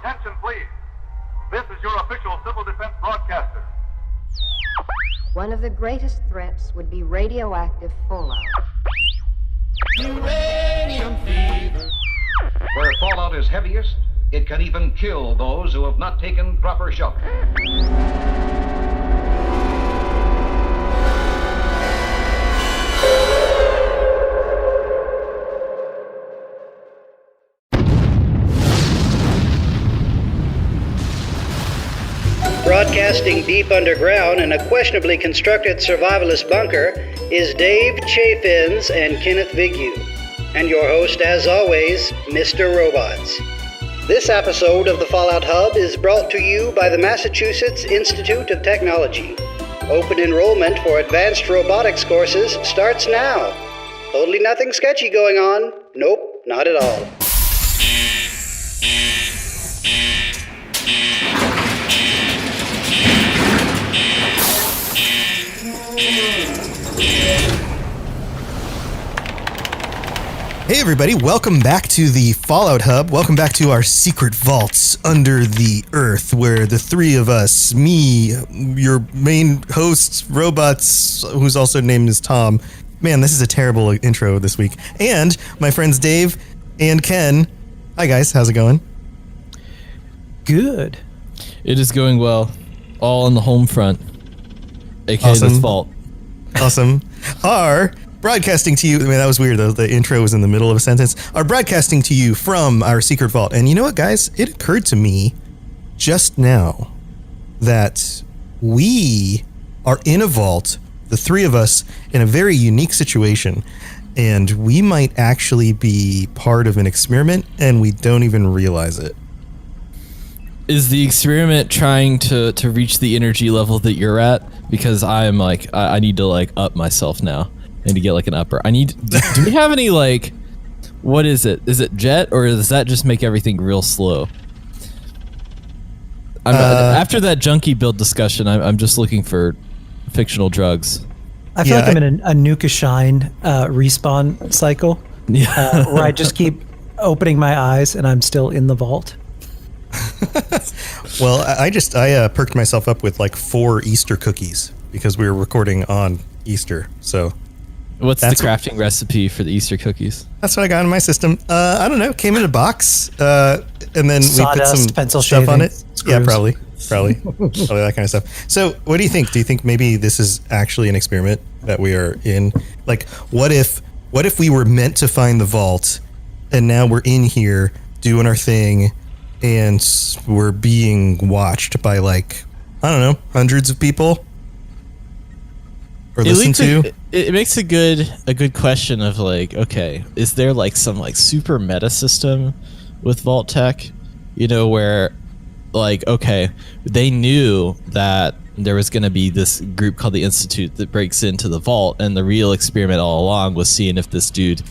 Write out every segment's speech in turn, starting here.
attention, please. This is your official civil defense broadcaster. One of the greatest threats would be radioactive fallout. Uranium fever. Where fallout is heaviest, it can even kill those who have not taken proper shelter. Broadcasting deep underground in a questionably constructed survivalist bunker is Dave CHAFINZ and KENNETH VIGUE, and your host, as always, Mr. Robots. This episode of the Fallout Hub is brought to you by the Massachusetts Institute of Technology. Open enrollment for advanced robotics courses starts now. Totally nothing sketchy going on. Nope, not at all. Hey everybody, welcome back to the Fallout Hub. Welcome back to our secret vaults under the earth where the three of us, me, your main host, Robots, whose also named is Tom. Man, this is a terrible intro this week. And my friends Dave and Ken. Hi guys, how's it going? Good. It is going well. All on the home front. AKA Awesome. this vault. Awesome. Our broadcasting to you, I mean, that was weird though. The intro was in the middle of a sentence. Our broadcasting to you from our secret vault. And you know what, guys? It occurred to me just now that we are in a vault, the three of us, in a very unique situation. And we might actually be part of an experiment and we don't even realize it. Is the experiment trying to reach the energy level that you're at? Because I need to up myself now. I need to get an upper. Do we have any what is it? Is it jet or does that just make everything real slow? After that junkie build discussion, I'm just looking for fictional drugs. I feel like I'm in a Nuka Shine respawn cycle where I just keep opening my eyes and I'm still in the vault. Well, I perked myself up with 4 Easter cookies because we were recording on Easter. So what's the crafting recipe for the Easter cookies? That's what I got in my system. I don't know. Came in a box, and then Sawdust, we put some pencil stuff on it. screws. Yeah, probably that kind of stuff. So, what do you think? Do you think maybe this is actually an experiment that we are in? What if we were meant to find the vault, and now we're in here doing our thing, and we're being watched by I don't know, hundreds of people, or listened to? It makes a good question of okay, is there some super meta system with Vault Tech, where okay, they knew that there was going to be this group called the Institute that breaks into the vault, and the real experiment all along was seeing if this dude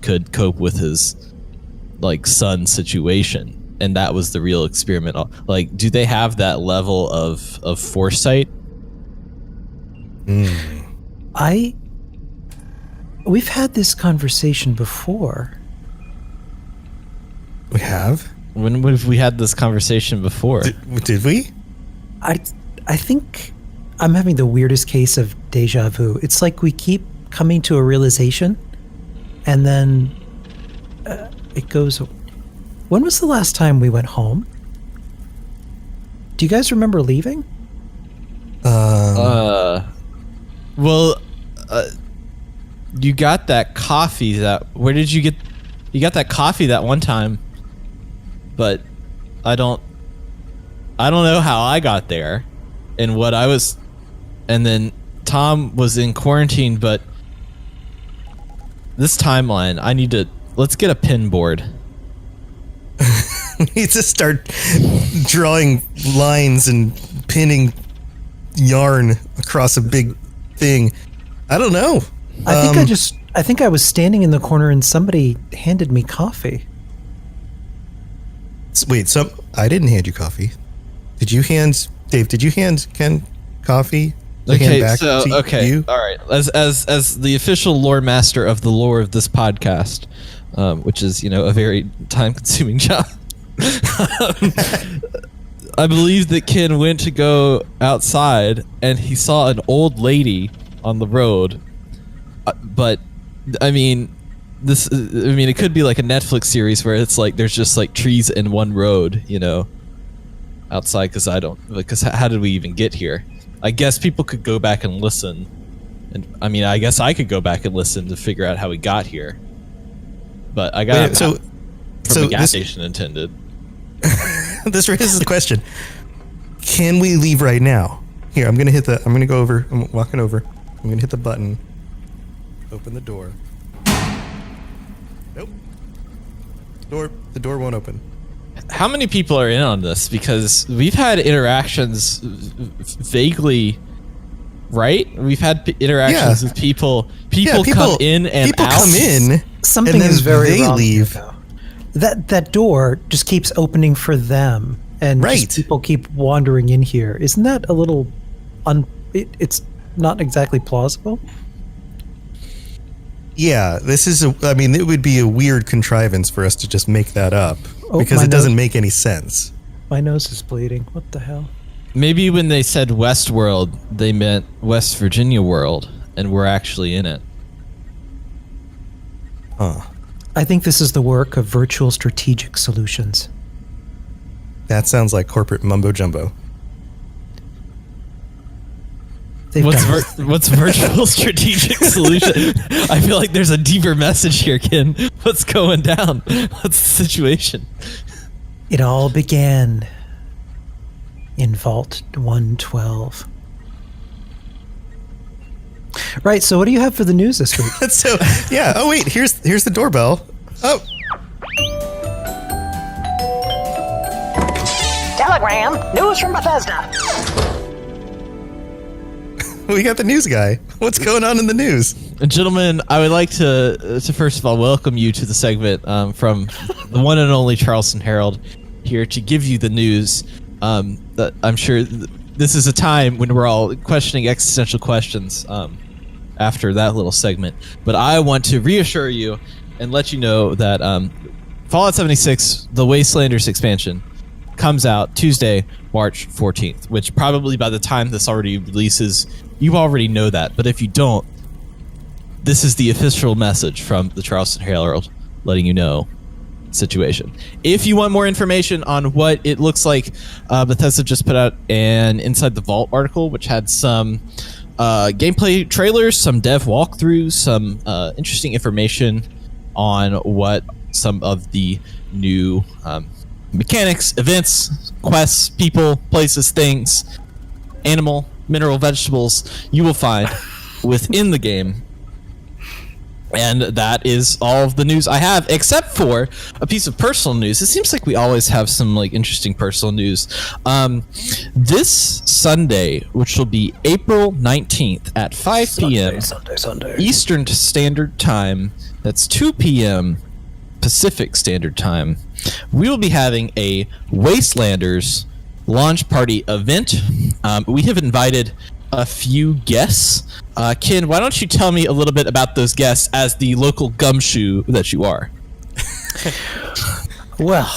could cope with his son situation, and that was the real experiment. Do they have that level of foresight? We've had this conversation before. We have? When have we had this conversation before? Did we? I think I'm having the weirdest case of deja vu. It's we keep coming to a realization, and then it goes. When was the last time we went home? Do you guys remember leaving? You got that coffee where did you get? You got that coffee that one time, but I don't know how I got there and what I was, and then Tom was in quarantine, but this timeline, let's get a pin board. We need to start drawing lines and pinning yarn across a big thing. I don't know. I think I was standing in the corner and somebody handed me coffee. Wait, I didn't hand you coffee. Dave, did you hand Ken coffee? Okay, you? All right. As the official lore master of the lore of this podcast, which is, a very time-consuming job. I believe that Ken went to go outside and he saw an old lady on the road. But I mean, it could be like a Netflix series where it's like there's just like trees in one road, you know, outside. Because how did we even get here? I guess people could go back and listen, and I mean, I guess I could go back and listen to figure out how we got here. But I got from a gas station intended. This raises the question: can we leave right now? Here, I'm gonna go over. I'm walking over. I'm gonna hit the button. Open the door. Nope. The door won't open. How many people are in on this? Because we've had interactions vaguely, right? We've had interactions with people. People come in and people out. Come in. Something and then is very they wrong leave. here, though. That door just keeps opening for them, and just people keep wandering in here. Isn't that a little it's not exactly plausible? Yeah, it would be a weird contrivance for us to just make that up because it doesn't make any sense. My nose is bleeding. What the hell? Maybe when they said Westworld, they meant West Virginia World, and we're actually in it. Huh. I think this is the work of Virtual Strategic Solutions. That sounds like corporate mumbo jumbo. What's Virtual Strategic Solution? I feel like there's a deeper message here, Ken. What's going down? What's the situation? It all began in Vault 112. Right, so what do you have for the news this week? Oh wait, here's the doorbell. Oh. Telegram, news from Bethesda. We got the news guy. What's going on in the news? Gentlemen, I would like to first of all welcome you to the segment from the one and only Charleston Herald here to give you the news. That I'm sure this is a time when we're all questioning existential questions after that little segment. But I want to reassure you and let you know that Fallout 76, the Wastelanders expansion, comes out Tuesday, March 14th, which probably by the time this already releases, you already know that. But if you don't, this is the official message from the Charleston Herald letting you know situation. If you want more information on what it looks like, Bethesda just put out an Inside the Vault article, which had some gameplay trailers, some dev walkthroughs, some interesting information on what some of the new mechanics, events, quests, people, places, things, animal, mineral, vegetables you will find within the game. And that is all of the news I have, except for a piece of personal news. It seems like we always have some like interesting personal news. This Sunday, which will be April 19th at 5 p.m. Sunday. Eastern Standard Time, that's 2 p.m. Pacific Standard Time, we will be having a Wastelanders launch party event. We have invited a few guests. Ken, why don't you tell me a little bit about those guests as the local gumshoe that you are? Well,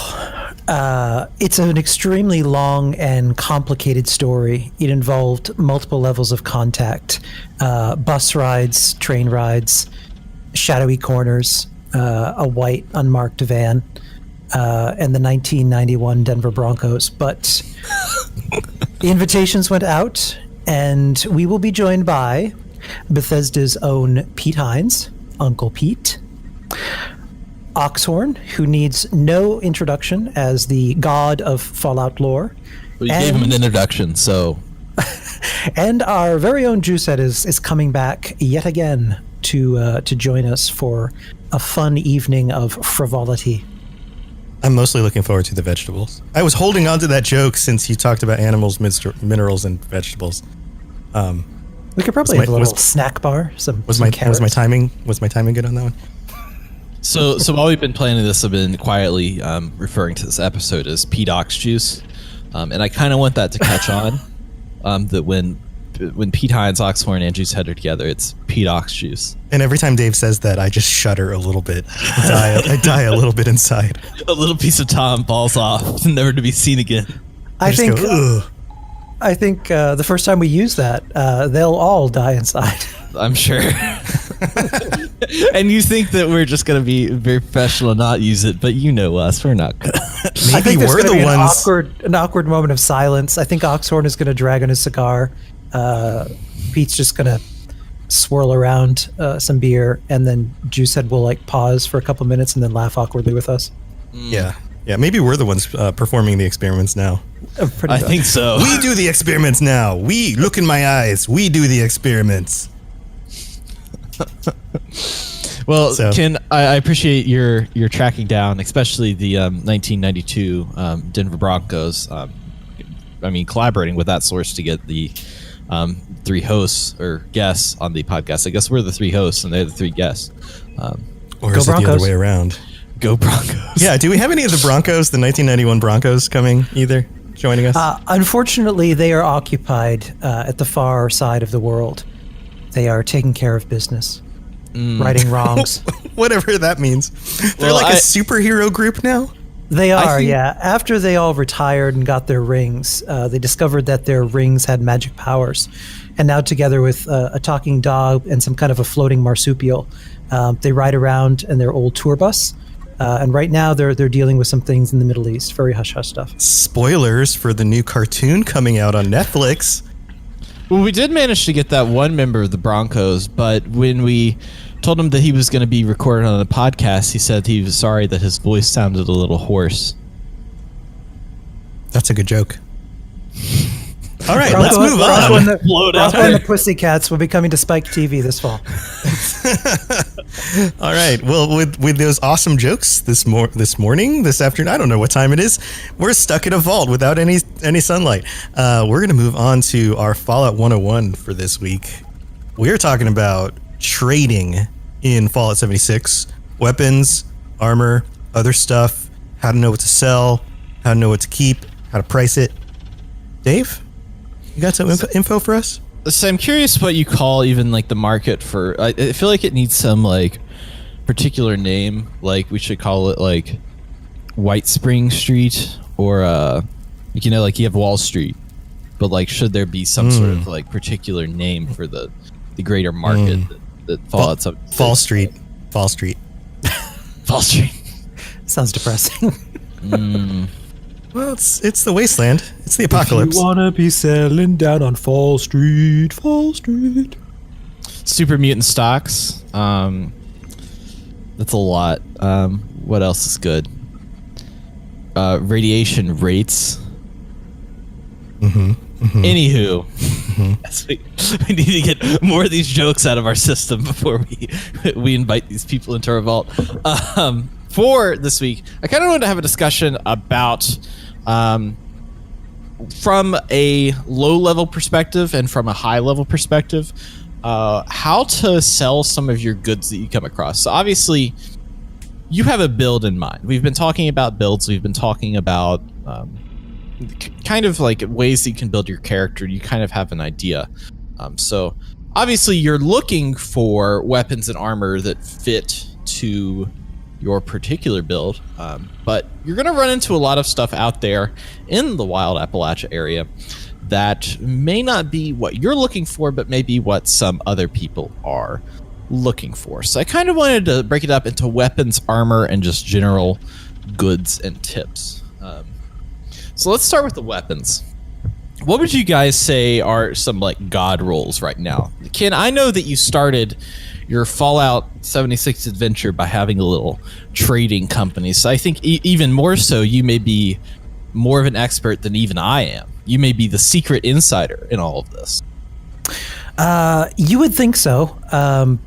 it's an extremely long and complicated story. It involved multiple levels of contact, bus rides, train rides, shadowy corners, a white unmarked van, and the 1991 Denver Broncos. But the invitations went out, and we will be joined by Bethesda's own Pete Hines, Uncle Pete, Oxhorn, who needs no introduction as the god of Fallout lore. We gave him an introduction, so... And our very own Juicehead is coming back yet again to join us for a fun evening of frivolity. I'm mostly looking forward to the vegetables. I was holding on to that joke since you talked about animals, minerals, and vegetables. We could probably have a little snack bar. Was my timing good on that one? So while we've been planning this, I've been quietly referring to this episode as Pete Ox Juice, and I kind of want that to catch on. That when when Pete Hines, Oxhorn, and Juicehead are together, it's Pete Ox Juice. And every time Dave says that, I just shudder a little bit. I die a little bit inside. A little piece of Tom falls off, never to be seen again. I think go, the first time we use that, they'll all die inside. I'm sure. And you think that we're just going to be very professional and not use it, but you know us, we're not going to. I think there's going to be an awkward moment of silence. I think Oxhorn is going to drag on his cigar. Pete's just going to swirl around some beer, and then Juicehead will like pause for a couple minutes and then laugh awkwardly with us. Yeah. Maybe we're the ones performing the experiments now. I think so. We do the experiments now. We look in my eyes. We do the experiments. Well, Ken, I appreciate your tracking down, especially the 1992 Denver Broncos. Collaborating with that source to get the 3 hosts or guests on the podcast. I guess we're the 3 hosts and they're the 3 guests. Or is it the other way around? Go Broncos. Yeah, do we have any of the Broncos, the 1991 Broncos coming either, joining us? Unfortunately, they are occupied at the far side of the world. They are taking care of business. Righting wrongs. Whatever that means. They're a superhero group now? They are, yeah. After they all retired and got their rings, they discovered that their rings had magic powers. And now together with a talking dog and some kind of a floating marsupial, they ride around in their old tour bus. And right now they're dealing with some things in the Middle East. Very hush-hush stuff. Spoilers for the new cartoon coming out on Netflix. Well, we did manage to get that one member of the Broncos, but when we told him that he was going to be recorded on a podcast, he said he was sorry that his voice sounded a little hoarse. That's a good joke. All right, let's move on. Roscoe and the Pussycats will be coming to Spike TV this fall. All right. Well, with those awesome jokes this afternoon, I don't know what time it is. We're stuck in a vault without any sunlight. We're going to move on to our Fallout 101 for this week. We're talking about trading in Fallout 76, weapons, armor, other stuff, how to know what to sell, how to know what to keep, how to price it. Dave, you got some info for us? So I'm curious what you call even like the market for. I feel like it needs some like particular name. Like we should call it like White Spring Street or like you have Wall Street. But like, should there be some sort of like particular name for the greater market that Fallout's up? Fall Street. Fall Street. Fall Street. Sounds depressing. Well, it's the wasteland. It's the apocalypse. If you wanna be selling down on Fall Street, Fall Street. Super mutant stocks. That's a lot. What else is good? Radiation rates. Anywho, we need to get more of these jokes out of our system before we invite these people into our vault. For this week, I kind of wanted to have a discussion about, from a low-level perspective and from a high-level perspective, how to sell some of your goods that you come across. So obviously, you have a build in mind. We've been talking about builds. We've been talking about kind of like ways that you can build your character. You kind of have an idea. So obviously, you're looking for weapons and armor that fit to your particular build, but you're going to run into a lot of stuff out there in the wild Appalachia area that may not be what you're looking for, but maybe what some other people are looking for. So I kind of wanted to break it up into weapons, armor, and just general goods and tips. So let's start with the weapons. What would you guys say are some like god rolls right now? Ken, I know that you started your Fallout 76 adventure by having a little trading company. So I think even more so, you may be more of an expert than even I am. You may be the secret insider in all of this. You would think so.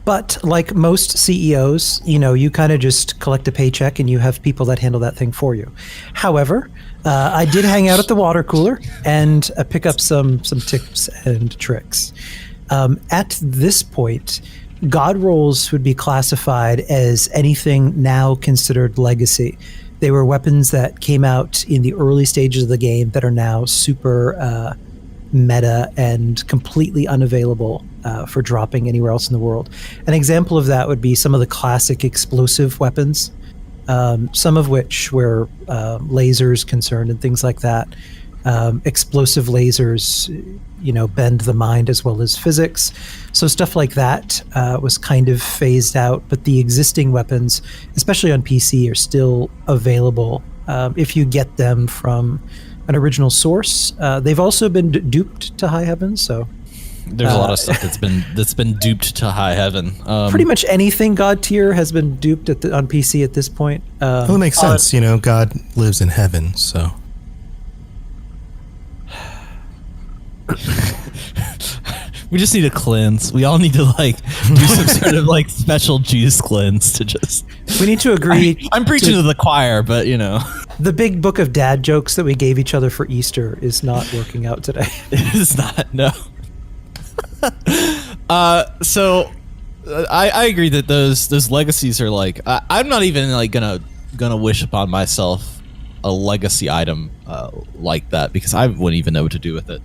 But like most CEOs, you kind of just collect a paycheck and you have people that handle that thing for you. However, I did hang out at the water cooler and pick up some tips and tricks. At this point, god rolls would be classified as anything now considered legacy. They were weapons that came out in the early stages of the game that are now super meta and completely unavailable for dropping anywhere else in the world. An example of that would be some of the classic explosive weapons, some of which where lasers concerned and things like that. Explosive lasers, bend the mind as well as physics. So stuff like that was kind of phased out, but the existing weapons, especially on PC, are still available if you get them from an original source. They've also been duped to high heaven, so there's a lot of stuff that's been duped to high heaven. Pretty much anything God tier has been duped on PC at this point. Well, it makes sense. God lives in heaven, so. We just need a cleanse. We all need to do some sort of special juice cleanse to just. We need to agree. I'm preaching to the choir, but the big book of dad jokes that we gave each other for Easter is not working out today. It is not. No. So I agree that those legacies are I'm not even gonna wish upon myself a legacy item like that, because I wouldn't even know what to do with it.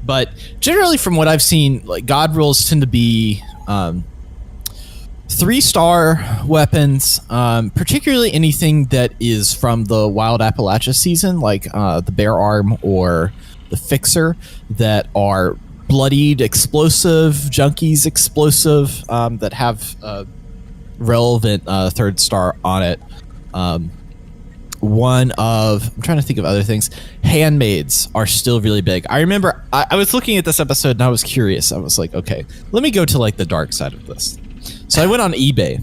But generally, from what I've seen, God rolls tend to be 3-star weapons, particularly anything that is from the Wild Appalachia season, like the Bear Arm or the Fixer, that are bloodied explosive, junkies explosive, that have relevant 3rd star on it. I'm trying to think of other things. Handmaids are still really big. I remember I was looking at this episode and I was curious. I was like, okay, let me go to the dark side of this. So I went on eBay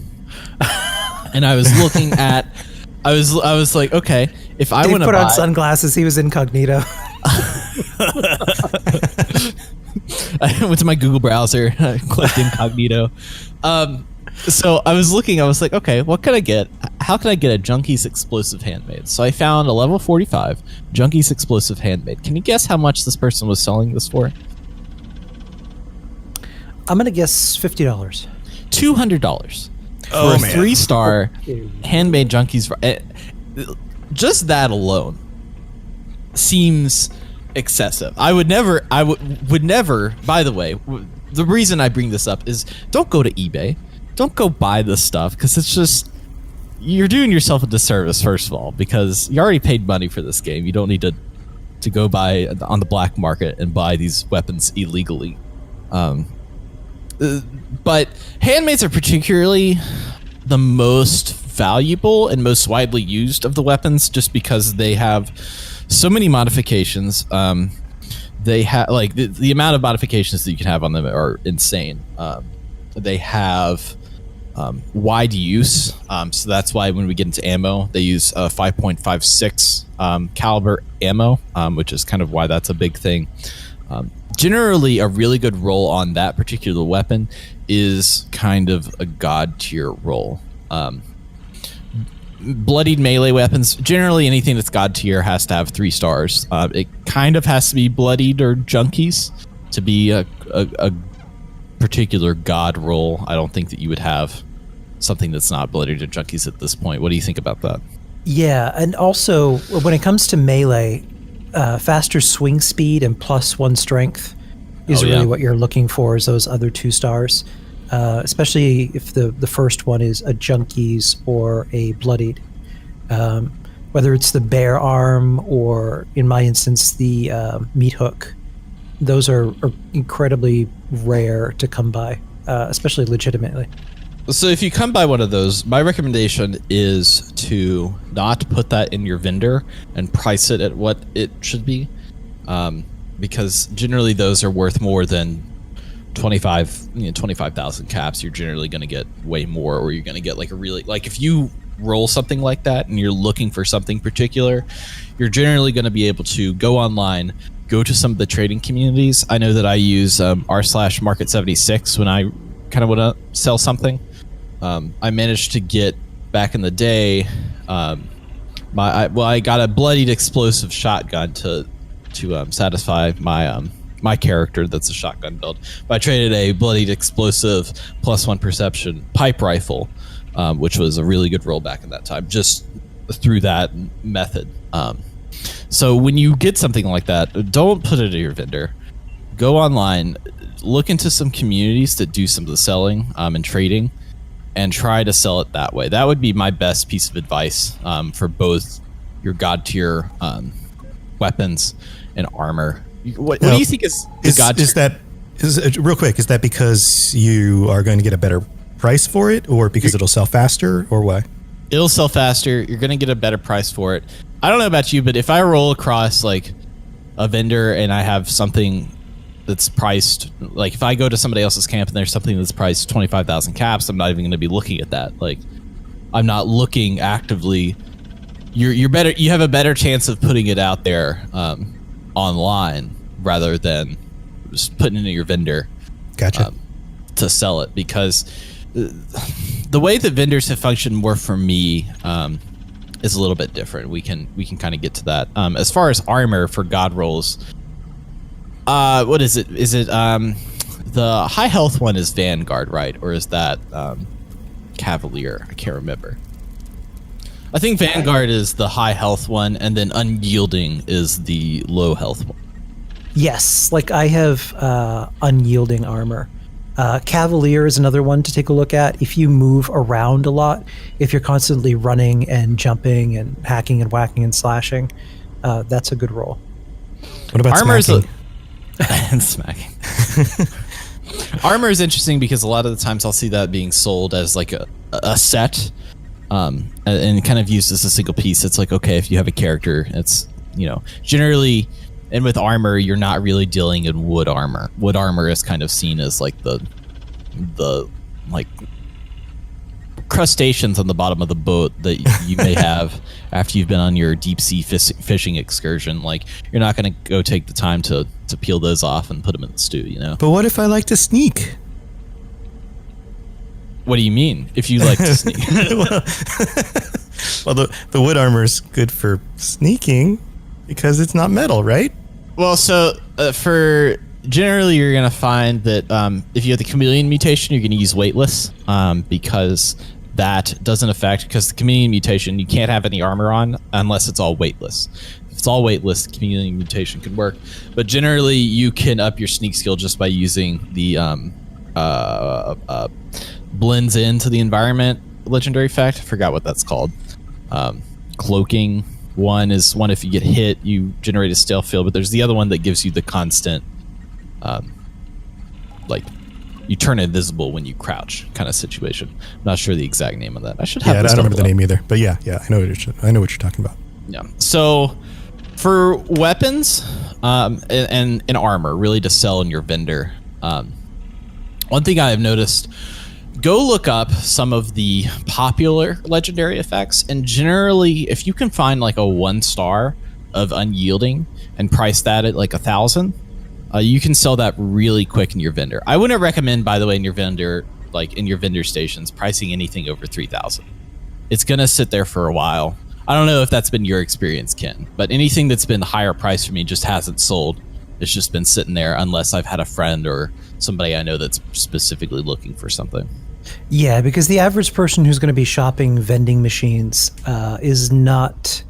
and I was looking at, I was like, okay, if I want to put on sunglasses, he was incognito. I went to my Google browser, I clicked incognito. So I was looking, I was like, okay, what can I get? How can I get a Junkies Explosive Handmade? So I found a level 45 Junkies Explosive Handmade. Can you guess how much this person was selling this for? I'm going to guess $50. $200 for a 3-star handmade Junkies. Just that alone seems excessive. I would never, by the way, the reason I bring this up is don't go to eBay. Don't go buy this stuff, because it's just, you're doing yourself a disservice, first of all, because you already paid money for this game. You don't need to go buy on the black market and buy these weapons illegally. But handmaids are particularly the most valuable and most widely used of the weapons, just because they have so many modifications. They have the amount of modifications that you can have on them are insane. They have wide use, so that's why when we get into ammo, they use 5.56 caliber ammo, which is kind of why that's a big thing. Generally, a really good roll on that particular weapon is kind of a god tier roll. Bloodied melee weapons, generally anything that's god tier has to have 3 stars. It kind of has to be bloodied or junkies to be a particular god roll. I don't think that you would have something that's not bloodied or junkies at this point. What do you think about that? Yeah, and also when it comes to melee, faster swing speed and +1 strength is really what you're looking for, is those other 2 stars. Especially if the first one is a junkies or a bloodied. Whether it's the bear arm or, in my instance, the meat hook. Those are incredibly rare to come by, especially legitimately. So if you come by one of those, my recommendation is to not put that in your vendor and price it at what it should be, because generally those are worth more than 25,000 caps. You're generally going to get way more, or you're going to get a really, if you roll something like that and you're looking for something particular, you're generally going to be able to go online, go to some of the trading communities. I know that I use r/market76 when I kind of want to sell something. I managed to get, back in the day, I got a bloodied explosive shotgun to satisfy my character that's a shotgun build. But I traded a bloodied explosive +1 perception pipe rifle, which was a really good roll back in that time, just through that method. So when you get something like that, don't put it in your vendor. go online, look into some communities that do some of the selling and trading, and try to sell it that way. That would be my best piece of advice for both your god tier weapons and armor. What do you think is god tier? Real quick, is that because you are going to get a better price for it, or because it'll sell faster, or why? It'll sell faster. You're going to get a better price for it. I don't know about you, but if I roll across like a vendor and I have something that's priced, like if I go to somebody else's camp and there's something that's priced 25,000 caps, I'm not even going to be looking at that. Like, I'm not looking actively. You're better. You have a better chance of putting it out there online rather than just putting it in your vendor. Gotcha. To sell it, because the way that vendors have functioned more for me is a little bit different. We can kind of get to that. As far as armor for god rolls, what is it? Is it the high health one is Vanguard, right? Or is that Cavalier? I can't remember. I think Vanguard is the high health one, and then Unyielding is the low health one. Yes, like I have unyielding armor. Cavalier is another one to take a look at. If you move around a lot, if you're constantly running and jumping and hacking and whacking and slashing, that's a good roll. What about armor smacking? And smacking. Armor is interesting because a lot of the times I'll see that being sold as like a set, and kind of used as a single piece. It's like, okay, if you have a character, it's, generally. And with armor, you're not really dealing in wood armor. Wood armor is kind of seen as like the like crustaceans on the bottom of the boat that you may have after you've been on your deep sea fishing excursion. Like, you're not going to go take the time to peel those off and put them in the stew, But what if I like to sneak? What do you mean? If you like to sneak? well, the wood armor is good for sneaking because it's not metal, right? Well, so for generally, you're going to find that if you have the chameleon mutation, you're going to use weightless because that doesn't affect, because the chameleon mutation, you can't have any armor on unless it's all weightless. If it's all weightless, the chameleon mutation could work. But generally, you can up your sneak skill just by using the blends into the environment legendary effect. I forgot what that's called. Cloaking. One is one, if you get hit, you generate a stealth field, but there's the other one that gives you the constant, like, you turn invisible when you crouch kind of situation. I'm not sure the exact name of that. I should have. Yeah, I don't remember the name either. But yeah, I know what you're talking about. Yeah. So for weapons and armor, really to sell in your vendor, one thing I have noticed. Go look up some of the popular legendary effects, and generally, if you can find like a 1-star of Unyielding and price that at like 1,000, you can sell that really quick in your vendor. I wouldn't recommend, by the way, in your vendor, like in your vendor stations, pricing anything over 3,000. It's gonna sit there for a while. I don't know if that's been your experience, Ken, but anything that's been higher price for me just hasn't sold. It's just been sitting there unless I've had a friend or somebody I know that's specifically looking for something. Yeah, because the average person who's going to be shopping vending machines is not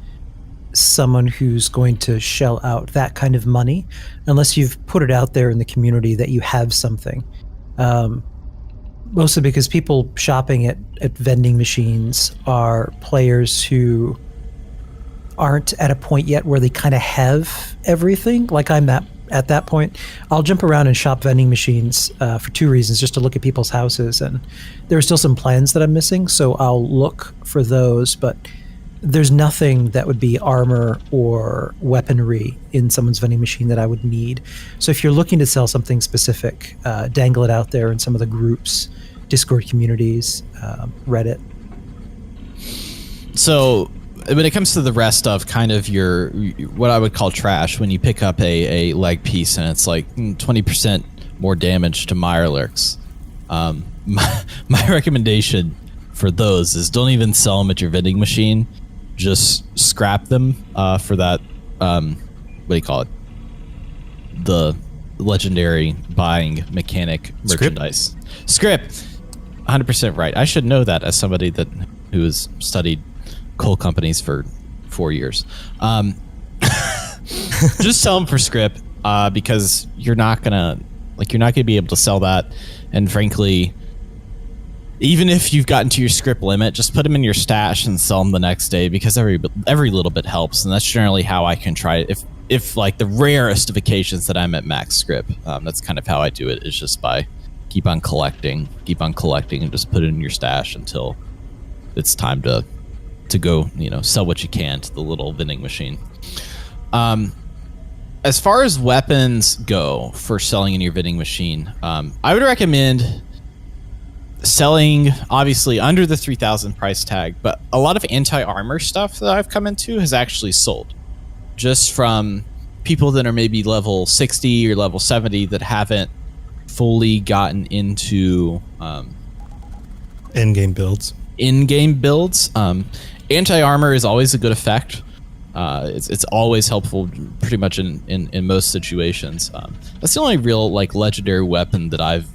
someone who's going to shell out that kind of money unless you've put it out there in the community that you have something. Mostly because people shopping at vending machines are players who aren't at a point yet where they kind of have everything. Like I'm at that point. I'll jump around and shop vending machines for 2 reasons, just to look at people's houses, and there are still some plans that I'm missing, so I'll look for those, but there's nothing that would be armor or weaponry in someone's vending machine that I would need. So if you're looking to sell something specific, dangle it out there in some of the groups, Discord communities, Reddit. So when it comes to the rest of kind of your, what I would call trash, when you pick up a leg piece and it's like 20% more damage to Mirelurks, my recommendation for those is don't even sell them at your vending machine. Just scrap them for that, what do you call it? The legendary buying mechanic merchandise. Script. 100% right. I should know that as somebody who has studied coal companies for 4 years. Just sell them for script. because you're not gonna be able to sell that. And frankly, even if you've gotten to your script limit, just put them in your stash and sell them the next day, because every little bit helps. And that's generally how I can try it. If like the rarest of occasions that I'm at max script, that's kind of how I do it, is just by keep on collecting and just put it in your stash until it's time to go, sell what you can to the little vending machine. As far as weapons go for selling in your vending machine, I would recommend selling obviously under the 3,000 price tag, but a lot of anti-armor stuff that I've come into has actually sold just from people that are maybe level 60 or level 70 that haven't fully gotten into in-game builds. Anti-armor is always a good effect. It's always helpful pretty much in most situations. That's the only real like legendary weapon that I've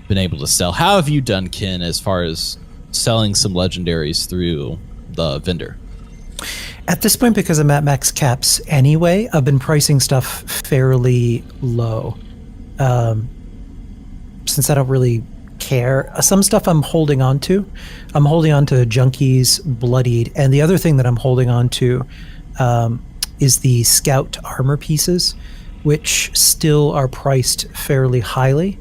been able to sell. How have you done, Ken, as far as selling some legendaries through the vendor? At this point, because I'm at max caps anyway, I've been pricing stuff fairly low. Since I don't really care. Some stuff I'm holding on to. I'm holding on to Junkies, Bloodied, and the other thing that I'm holding on to is the Scout armor pieces, which still are priced fairly highly.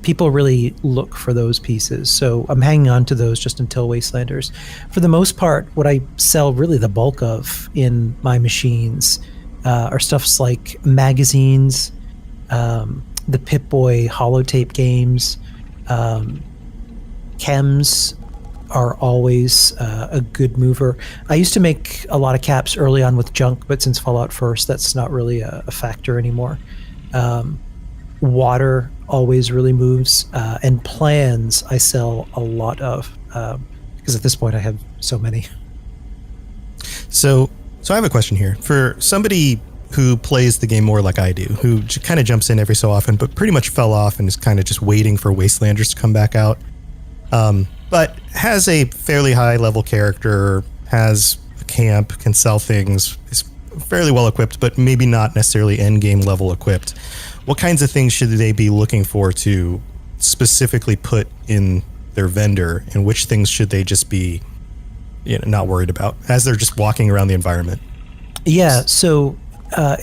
People really look for those pieces, so I'm hanging on to those just until Wastelanders. For the most part, what I sell really the bulk of in my machines are stuffs like magazines, the Pip-Boy holotape games. Chems are always a good mover. I used to make a lot of caps early on with junk, but since Fallout First, that's not really a factor anymore. Water always really moves, and plans I sell a lot of, because at this point I have so many. So I have a question here. For somebody who plays the game more like I do, who kind of jumps in every so often, but pretty much fell off and is kind of just waiting for Wastelanders to come back out, but has a fairly high level character, has a camp, can sell things, is fairly well equipped, but maybe not necessarily end game level equipped. What kinds of things should they be looking for to specifically put in their vendor, and which things should they just be not worried about as they're just walking around the environment? Yeah, so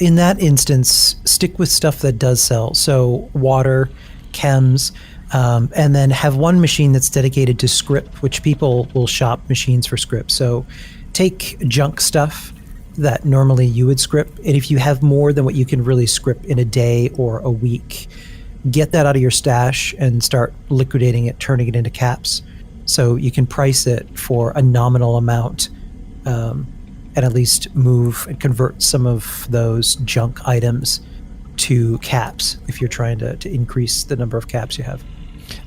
in that instance, stick with stuff that does sell. So water, chems, and then have one machine that's dedicated to script, which people will shop machines for script. So take junk stuff that normally you would script, and if you have more than what you can really script in a day or a week, get that out of your stash and start liquidating it, turning it into caps, so you can price it for a nominal amount, and at least move and convert some of those junk items to caps if you're trying to increase the number of caps you have.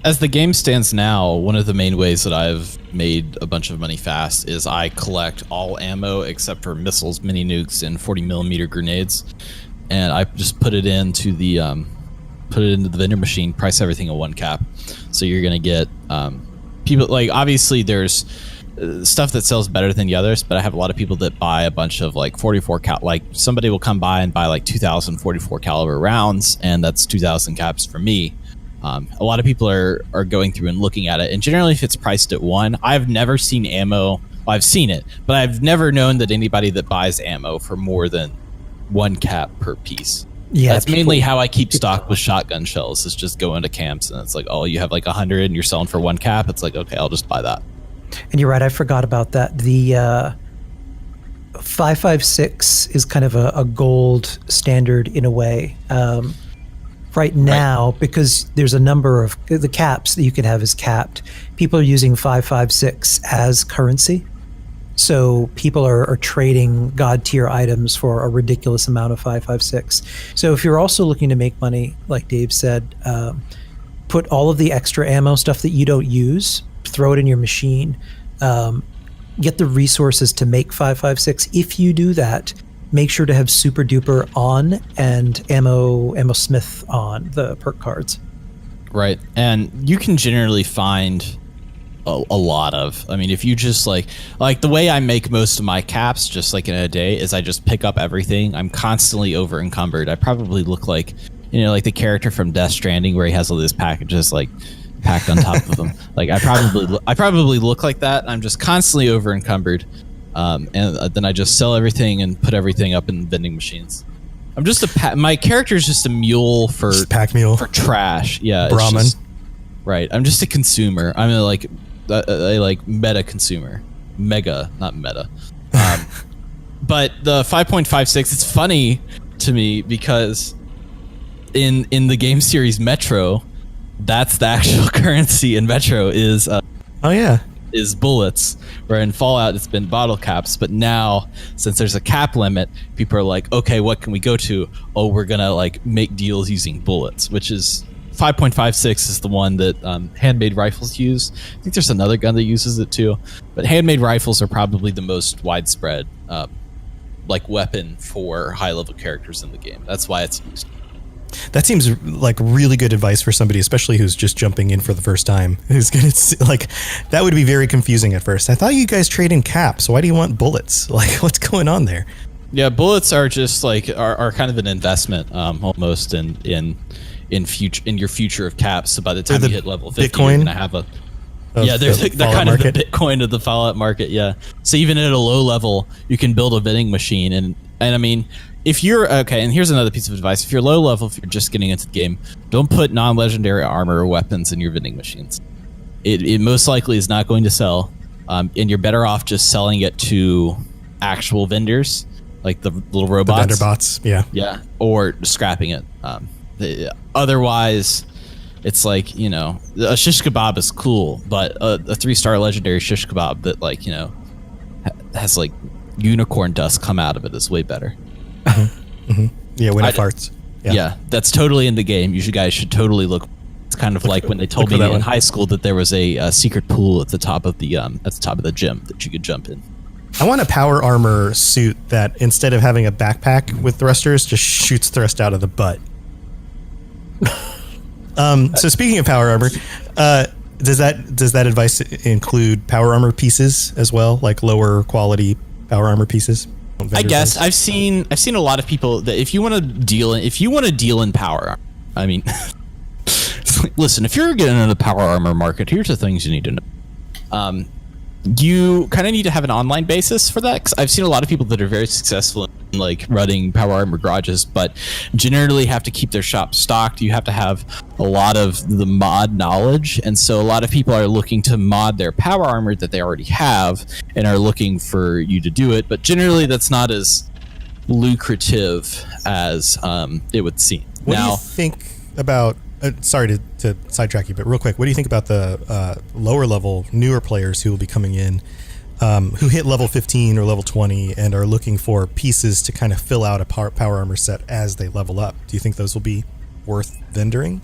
As the game stands now, one of the main ways that I've made a bunch of money fast is I collect all ammo except for missiles, mini nukes, and 40mm grenades, and I just put it into the vendor machine, price everything at 1 cap. So you're gonna get people, like, obviously there's stuff that sells better than the others, but I have a lot of people that buy a bunch of like 44 cal, like somebody will come by and buy like 2,000 44 caliber rounds, and that's 2,000 caps for me. A lot of people are going through and looking at it, and generally if it's priced at 1, I've never seen ammo. Well, I've seen it, but I've never known that anybody that buys ammo for more than 1 cap per piece. Yeah, that's mainly how I keep stock with shotgun shells, is just go into camps and it's like, oh, you have like 100 and you're selling for 1 cap. It's like, okay, I'll just buy that. And you're right, I forgot about that. The 5.56 is kind of a gold standard in a way. Right now, because there's a number of the caps that you can have is capped, people are using 5.56 as currency. So people are trading god tier items for a ridiculous amount of 5.56. So if you're also looking to make money, like Dave said, put all of the extra ammo stuff that you don't use, throw it in your machine, get the resources to make 5.56. If you do that, make sure to have Super Duper on and Ammo Smith on the perk cards. Right, and you can generally find a lot of. I mean, if you just like the way I make most of my caps just like in a day is I just pick up everything. I'm constantly over encumbered. I probably look like, you know, like the character from Death Stranding where he has all these packages like packed on top of him. Like I probably look like that. I'm just constantly over encumbered. And then I just sell everything and put everything up in vending machines. I'm just my character is just a mule for pack mule for trash. Yeah, Brahmin. Right. I'm just a consumer. I'm a meta consumer. Mega, not meta. But the 5.56, it's funny to me because in the game series Metro, that's the actual currency in Metro is is bullets, where in Fallout it's been bottle caps, but now since there's a cap limit, people are like, okay, what can we go to? Oh, we're gonna like make deals using bullets, which is 5.56 is the one that handmade rifles use. I think there's another gun that uses it too, but handmade rifles are probably the most widespread like weapon for high level characters in the game. That's why it's used. That seems like really good advice for somebody, especially who's just jumping in for the first time. Who's gonna like that would be very confusing at first. I thought you guys trade in caps. Why do you want bullets? Like, what's going on there? Yeah, bullets are just like are kind of an investment, almost in your future of caps. So by the time you hit level 50, Bitcoin, you're gonna have a they're kind of the Bitcoin of the Fallout market. Yeah. So even at a low level, you can build a vending machine, and I mean, if you're okay, and here's another piece of advice: if you're low level, if you're just getting into the game, don't put non-legendary armor or weapons in your vending machines. It most likely is not going to sell, and you're better off just selling it to actual vendors, like the little robots, the vendor bots, yeah, or scrapping it. Otherwise, it's like, you know, a shish kebab is cool, but a 3-star legendary shish kebab that, like, you know, has like unicorn dust come out of it is way better. Mm-hmm. Yeah, when it farts. Yeah, that's totally in the game. You guys should totally look. It's kind of like when they told me in high school that there was a secret pool at the top of the gym that you could jump in. I want a power armor suit that instead of having a backpack with thrusters, just shoots thrust out of the butt. So speaking of power armor, does that advice include power armor pieces as well, like lower quality power armor pieces? I guess I've seen a lot of people that if you want to deal in power armor, I mean, listen, if you're getting into the power armor market, here's the things you need to know. You kind of need to have an online basis for that, because I've seen a lot of people that are very successful in like running power armor garages, but generally have to keep their shop stocked. You have to have a lot of the mod knowledge, and so a lot of people are looking to mod their power armor that they already have and are looking for you to do it, but generally that's not as lucrative as it would seem. What do you think about sorry to sidetrack you, but real quick, what do you think about the lower level, newer players who will be coming in, who hit level 15 or level 20 and are looking for pieces to kind of fill out a power armor set as they level up? Do you think those will be worth vendoring?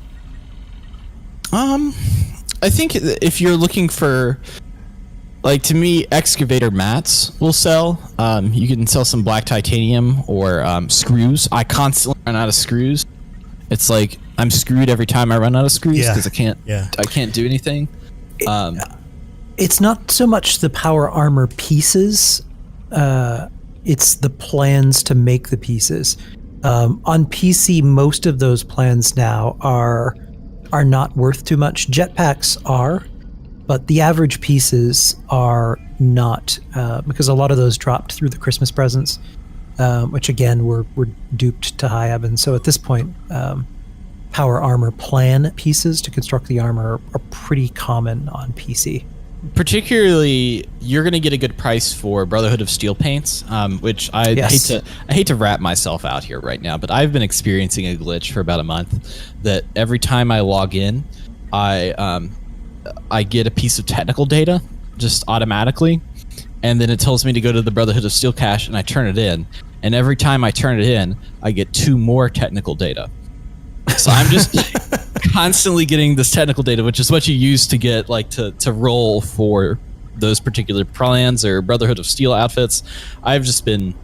I think if you're looking for, like, to me, excavator mats will sell. You can sell some black titanium or screws. I constantly run out of screws. It's like I'm screwed every time I run out of screws because I can't do anything. It's not so much the power armor pieces, it's the plans to make the pieces. On PC, most of those plans now are not worth too much. Jetpacks are, but the average pieces are not, because a lot of those dropped through the Christmas presents, which again were duped to high ebb. And so at this point, power armor plan pieces to construct the armor are pretty common on PC. Particularly, you're going to get a good price for Brotherhood of Steel paints, which I hate to wrap myself out here right now, but I've been experiencing a glitch for about a month that every time I log in, I get a piece of technical data just automatically, and then it tells me to go to the Brotherhood of Steel cache, and I turn it in, and every time I turn it in, I get 2 more technical data. So I'm just constantly getting this technical data, which is what you use to get like to roll for those particular plans or Brotherhood of Steel outfits. I've just been,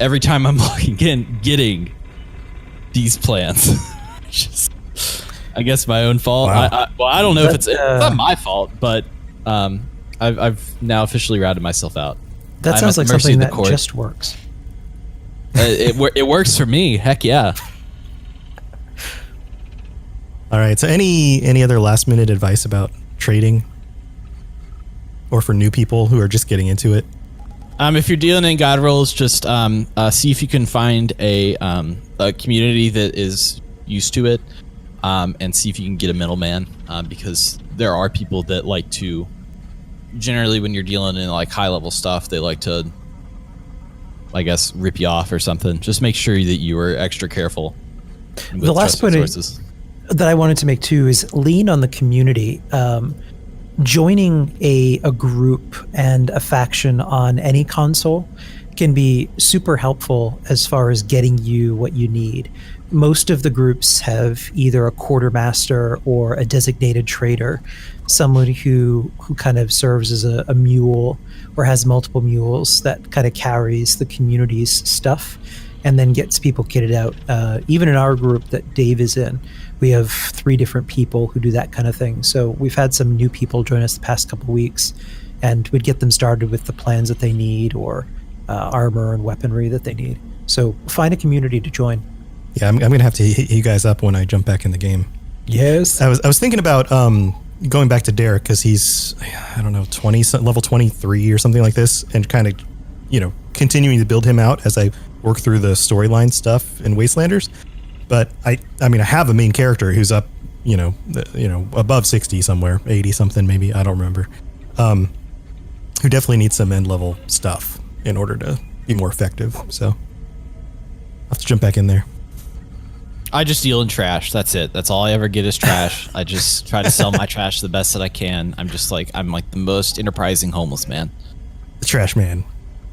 every time I'm logging in, getting these plans. Just, I guess my own fault. Wow. I don't know if it's not my fault, but I've now officially routed myself out. That I'm sounds at like the mercy something of the that court. just works. It works for me. Heck yeah. All right. So any other last minute advice about trading, or for new people who are just getting into it? If you're dealing in God rolls, just see if you can find a community that is used to it, and see if you can get a middleman, because there are people that like to, generally when you're dealing in like high level stuff, they like to, I guess, rip you off or something. Just make sure that you are extra careful. The last point that I wanted to make too is lean on the community. Joining a group and a faction on any console can be super helpful as far as getting you what you need. Most of the groups have either a quartermaster or a designated trader, someone who kind of serves as a mule or has multiple mules that kind of carries the community's stuff and then gets people kitted out. Even in our group that Dave is in, we have 3 different people who do that kind of thing. So we've had some new people join us the past couple of weeks, and we'd get them started with the plans that they need or armor and weaponry that they need. So find a community to join. Yeah, I'm going to have to hit you guys up when I jump back in the game. Yes. I was thinking about going back to Derek, because he's, I don't know, level 23 or something like this, and kind of, continuing to build him out as I work through the storyline stuff in Wastelanders. But I mean, I have a main character who's up, above 60 somewhere, 80 something maybe, I don't remember, who definitely needs some end level stuff in order to be more effective. So I'll have to jump back in there. I just deal in trash. That's it. That's all I ever get is trash. I just try to sell my trash the best that I can. I'm like the most enterprising homeless man. The trash man.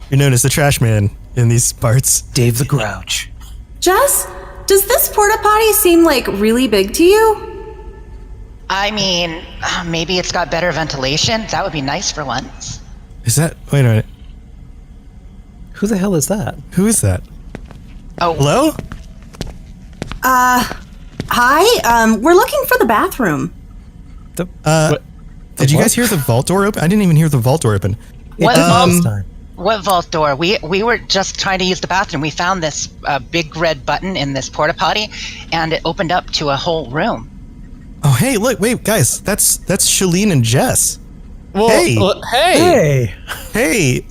You're known as the trash man in these parts. Dave the Grouch. Jess, does this porta potty seem like really big to you? I mean, maybe it's got better ventilation. That would be nice for once. Is that... Wait a minute. Who the hell is that? Who is that? Oh. Hello? Hi. We're looking for the bathroom. Did you guys hear the vault door open? I didn't even hear the vault door open. What vault door? We were just trying to use the bathroom. We found this big red button in this porta potty, and it opened up to a whole room. Oh, hey, look, wait, guys, that's Shaline and Jess. Well, hey,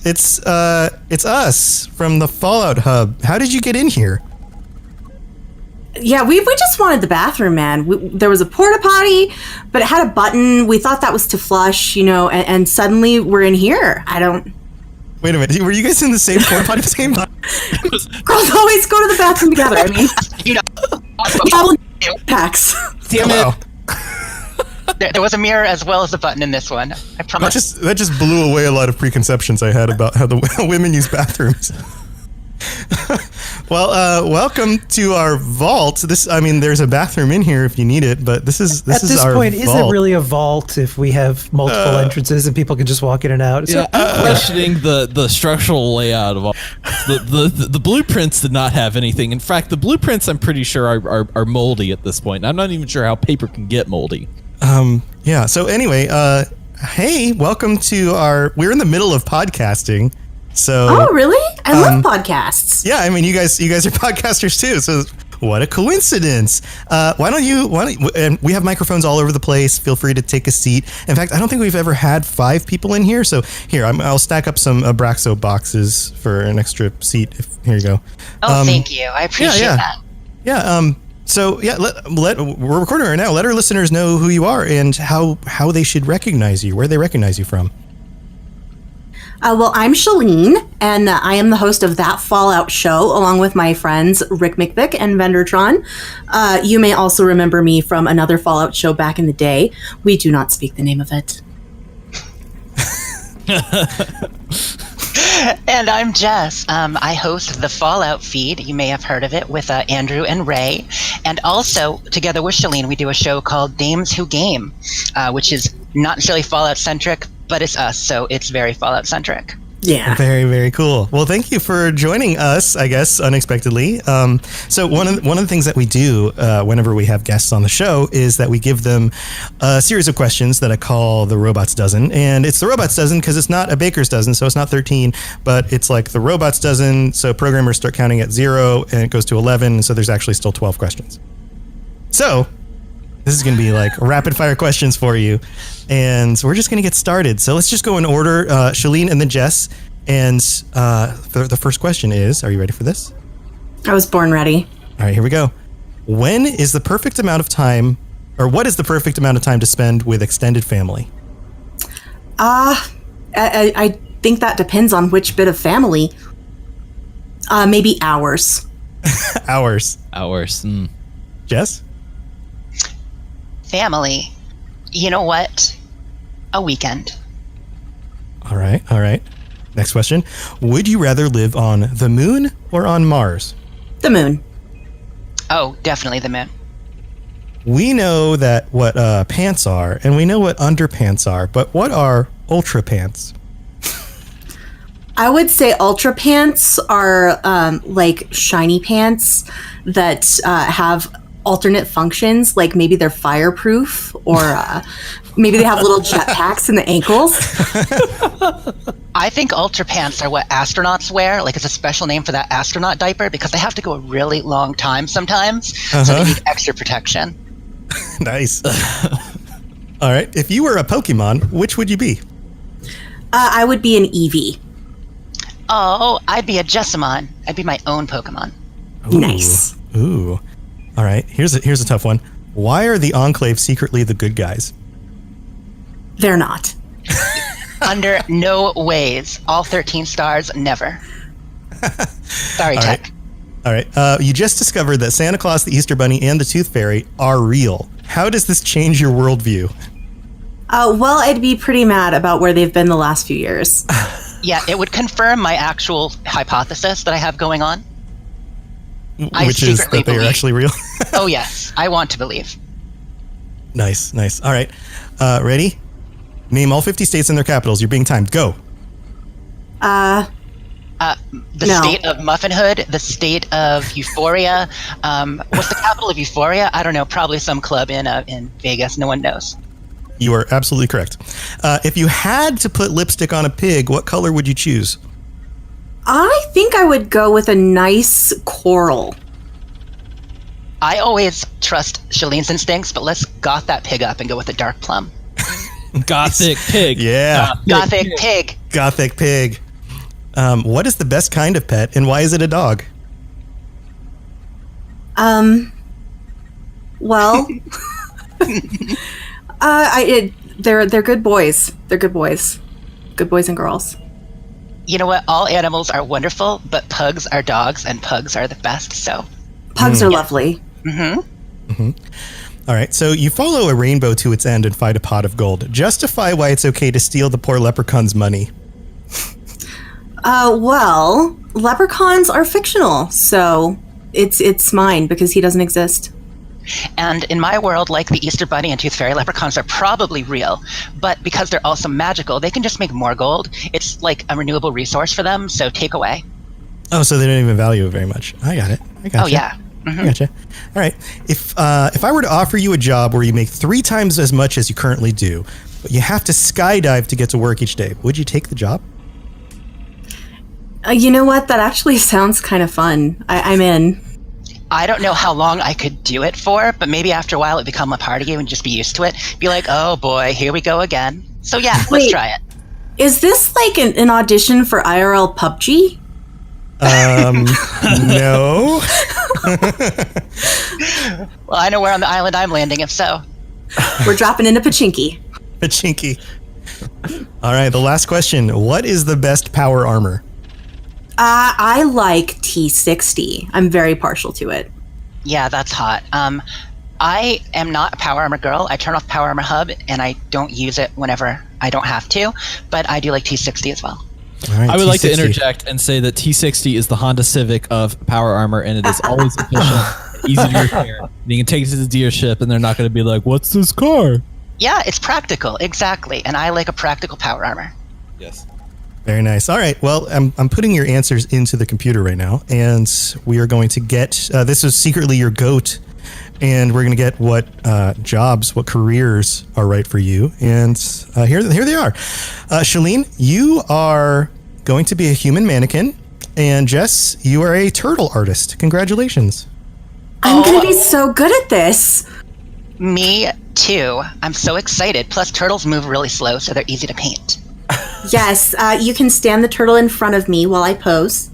it's us from the Fallout Hub. How did you get in here? Yeah, we just wanted the bathroom, man. There was a porta potty, but it had a button. We thought that was to flush, and suddenly we're in here. Wait a minute, were you guys in the same porta potty at the same time? Girls always go to the bathroom together. I mean, packs. Damn it. There was a mirror as well as a button in this one. I promise. That just blew away a lot of preconceptions I had about how the women use bathrooms. Well, welcome to our vault. There's a bathroom in here if you need it, but this is our vault. At this point, is it really a vault if we have multiple entrances and people can just walk in and out? I'm questioning the structural layout of all. The blueprints did not have anything. In fact, the blueprints I'm pretty sure are moldy at this point. I'm not even sure how paper can get moldy. Yeah. So anyway, hey, welcome to we're in the middle of podcasting. So, oh, really? I love podcasts. Yeah, I mean, you guys are podcasters too. So, what a coincidence! And we have microphones all over the place. Feel free to take a seat. In fact, I don't think we've ever had 5 people in here. So, here I'll stack up some Abraxo boxes for an extra seat. Here you go. Oh, thank you. I appreciate that. Yeah. So yeah, we're recording right now. Let our listeners know who you are and how they should recognize you, where they recognize you from. Well, I'm Shaline, and I am the host of That Fallout Show, along with my friends Rick McVick and Vendertron. You may also remember me from another Fallout show back in the day. We do not speak the name of it. And I'm Jess. I host the Fallout feed. You may have heard of it with Andrew and Ray. And also, together with Shaline, we do a show called Dames Who Game, which is not necessarily Fallout-centric, but it's us, so it's very Fallout-centric. Yeah. Very, very cool. Well, thank you for joining us, I guess, unexpectedly. So one of the things that we do whenever we have guests on the show is that we give them a series of questions that I call the Robots Dozen. And it's the Robots Dozen because it's not a baker's dozen, so it's not 13, but it's like the Robots Dozen. So programmers start counting at 0 and it goes to 11. And so there's actually still 12 questions. So this is going to be like rapid fire questions for you. And so we're just going to get started. So let's just go in order. Shaline and then Jess. And the first question is, are you ready for this? I was born ready. All right, here we go. When is the perfect amount of time, or what is the perfect amount of time to spend with extended family? I think that depends on which bit of family. Maybe hours. Hours. Jess? Family. You know what? A weekend. All right. Next question. Would you rather live on the moon or on Mars? The moon. Oh, definitely the moon. We know that what pants are, and we know what underpants are, but what are ultra pants? I would say ultra pants are like shiny pants that have alternate functions, like maybe they're fireproof or maybe they have little jetpacks in the ankles. I think ultra pants are what astronauts wear. Like it's a special name for that astronaut diaper because they have to go a really long time sometimes. So they need extra protection. Nice. All right. If you were a Pokemon, which would you be? I would be an Eevee. Oh, I'd be a Jessamon. I'd be my own Pokemon. Ooh. Nice. Ooh. All right. Here's a tough one. Why are the Enclave secretly the good guys? They're not. Under no ways. All 13 stars, never. Sorry, All Tech. All right. You just discovered that Santa Claus, the Easter Bunny, and the Tooth Fairy are real. How does this change your worldview? Well, I'd be pretty mad about where they've been the last few years. Yeah, it would confirm my actual hypothesis that I have going on. Which is that they are actually real? Oh, yes. I want to believe. Nice. All right. Ready? Name all 50 states and their capitals. You're being timed. Go. The state of Muffinhood, the state of Euphoria. What's the capital of Euphoria? I don't know. Probably some club in Vegas. No one knows. You are absolutely correct. If you had to put lipstick on a pig, what color would you choose? I think I would go with a nice coral. I always trust Shalene's instincts, but let's goth that pig up and go with a dark plum. Gothic pig. Yeah. Gothic pig. Gothic pig. What is the best kind of pet, and why is it a dog? Well, they're good boys. They're good boys. Good boys and girls. You know what? All animals are wonderful, but pugs are dogs, and pugs are the best, so. Pugs are lovely. All right, so you follow a rainbow to its end and find a pot of gold. Justify why it's okay to steal the poor leprechaun's money. Well, leprechauns are fictional, so it's mine because he doesn't exist. And in my world, like the Easter Bunny and Tooth Fairy, leprechauns are probably real. But because they're also magical, they can just make more gold. It's like a renewable resource for them, so take away. Oh, so they don't even value it very much. I got it. Oh, yeah. I gotcha. All right. If I were to offer you a job where you make 3 times as much as you currently do, but you have to skydive to get to work each day, would you take the job? You know what? That actually sounds kind of fun. I'm in. I don't know how long I could do it for, but maybe after a while it'd become a part of you and just be used to it. Be like, oh boy, here we go again. So yeah, let's try it. Is this like an audition for IRL PUBG? No. Well, I know where on the island I'm landing, if so. We're dropping into Pachinki. Pachinki. All right, the last question. What is the best power armor? I like T60. I'm very partial to it. Yeah, that's hot. I am not a power armor girl. I turn off power armor hub and I don't use it whenever I don't have to, but I do like T60 as well. All right, I would T60. like to interject and say that T60 is the Honda Civic of power armor, and it is always efficient, easy to repair. You can take it to the dealership, and they're not going to be like, "What's this car?" Yeah, it's practical, exactly, and I like a practical power armor. Yes. Very nice. All right. Well, I'm putting your answers into the computer right now, and we are going to get. This is secretly your GOAT, and we're going to get what jobs, what careers are right for you. And here they are. Shaline, you are going to be a human mannequin, and Jess, you are a turtle artist. Congratulations. I'm going to be so good at this. Me too. I'm so excited. Plus, turtles move really slow, so they're easy to paint. Yes, you can stand the turtle in front of me while I pose.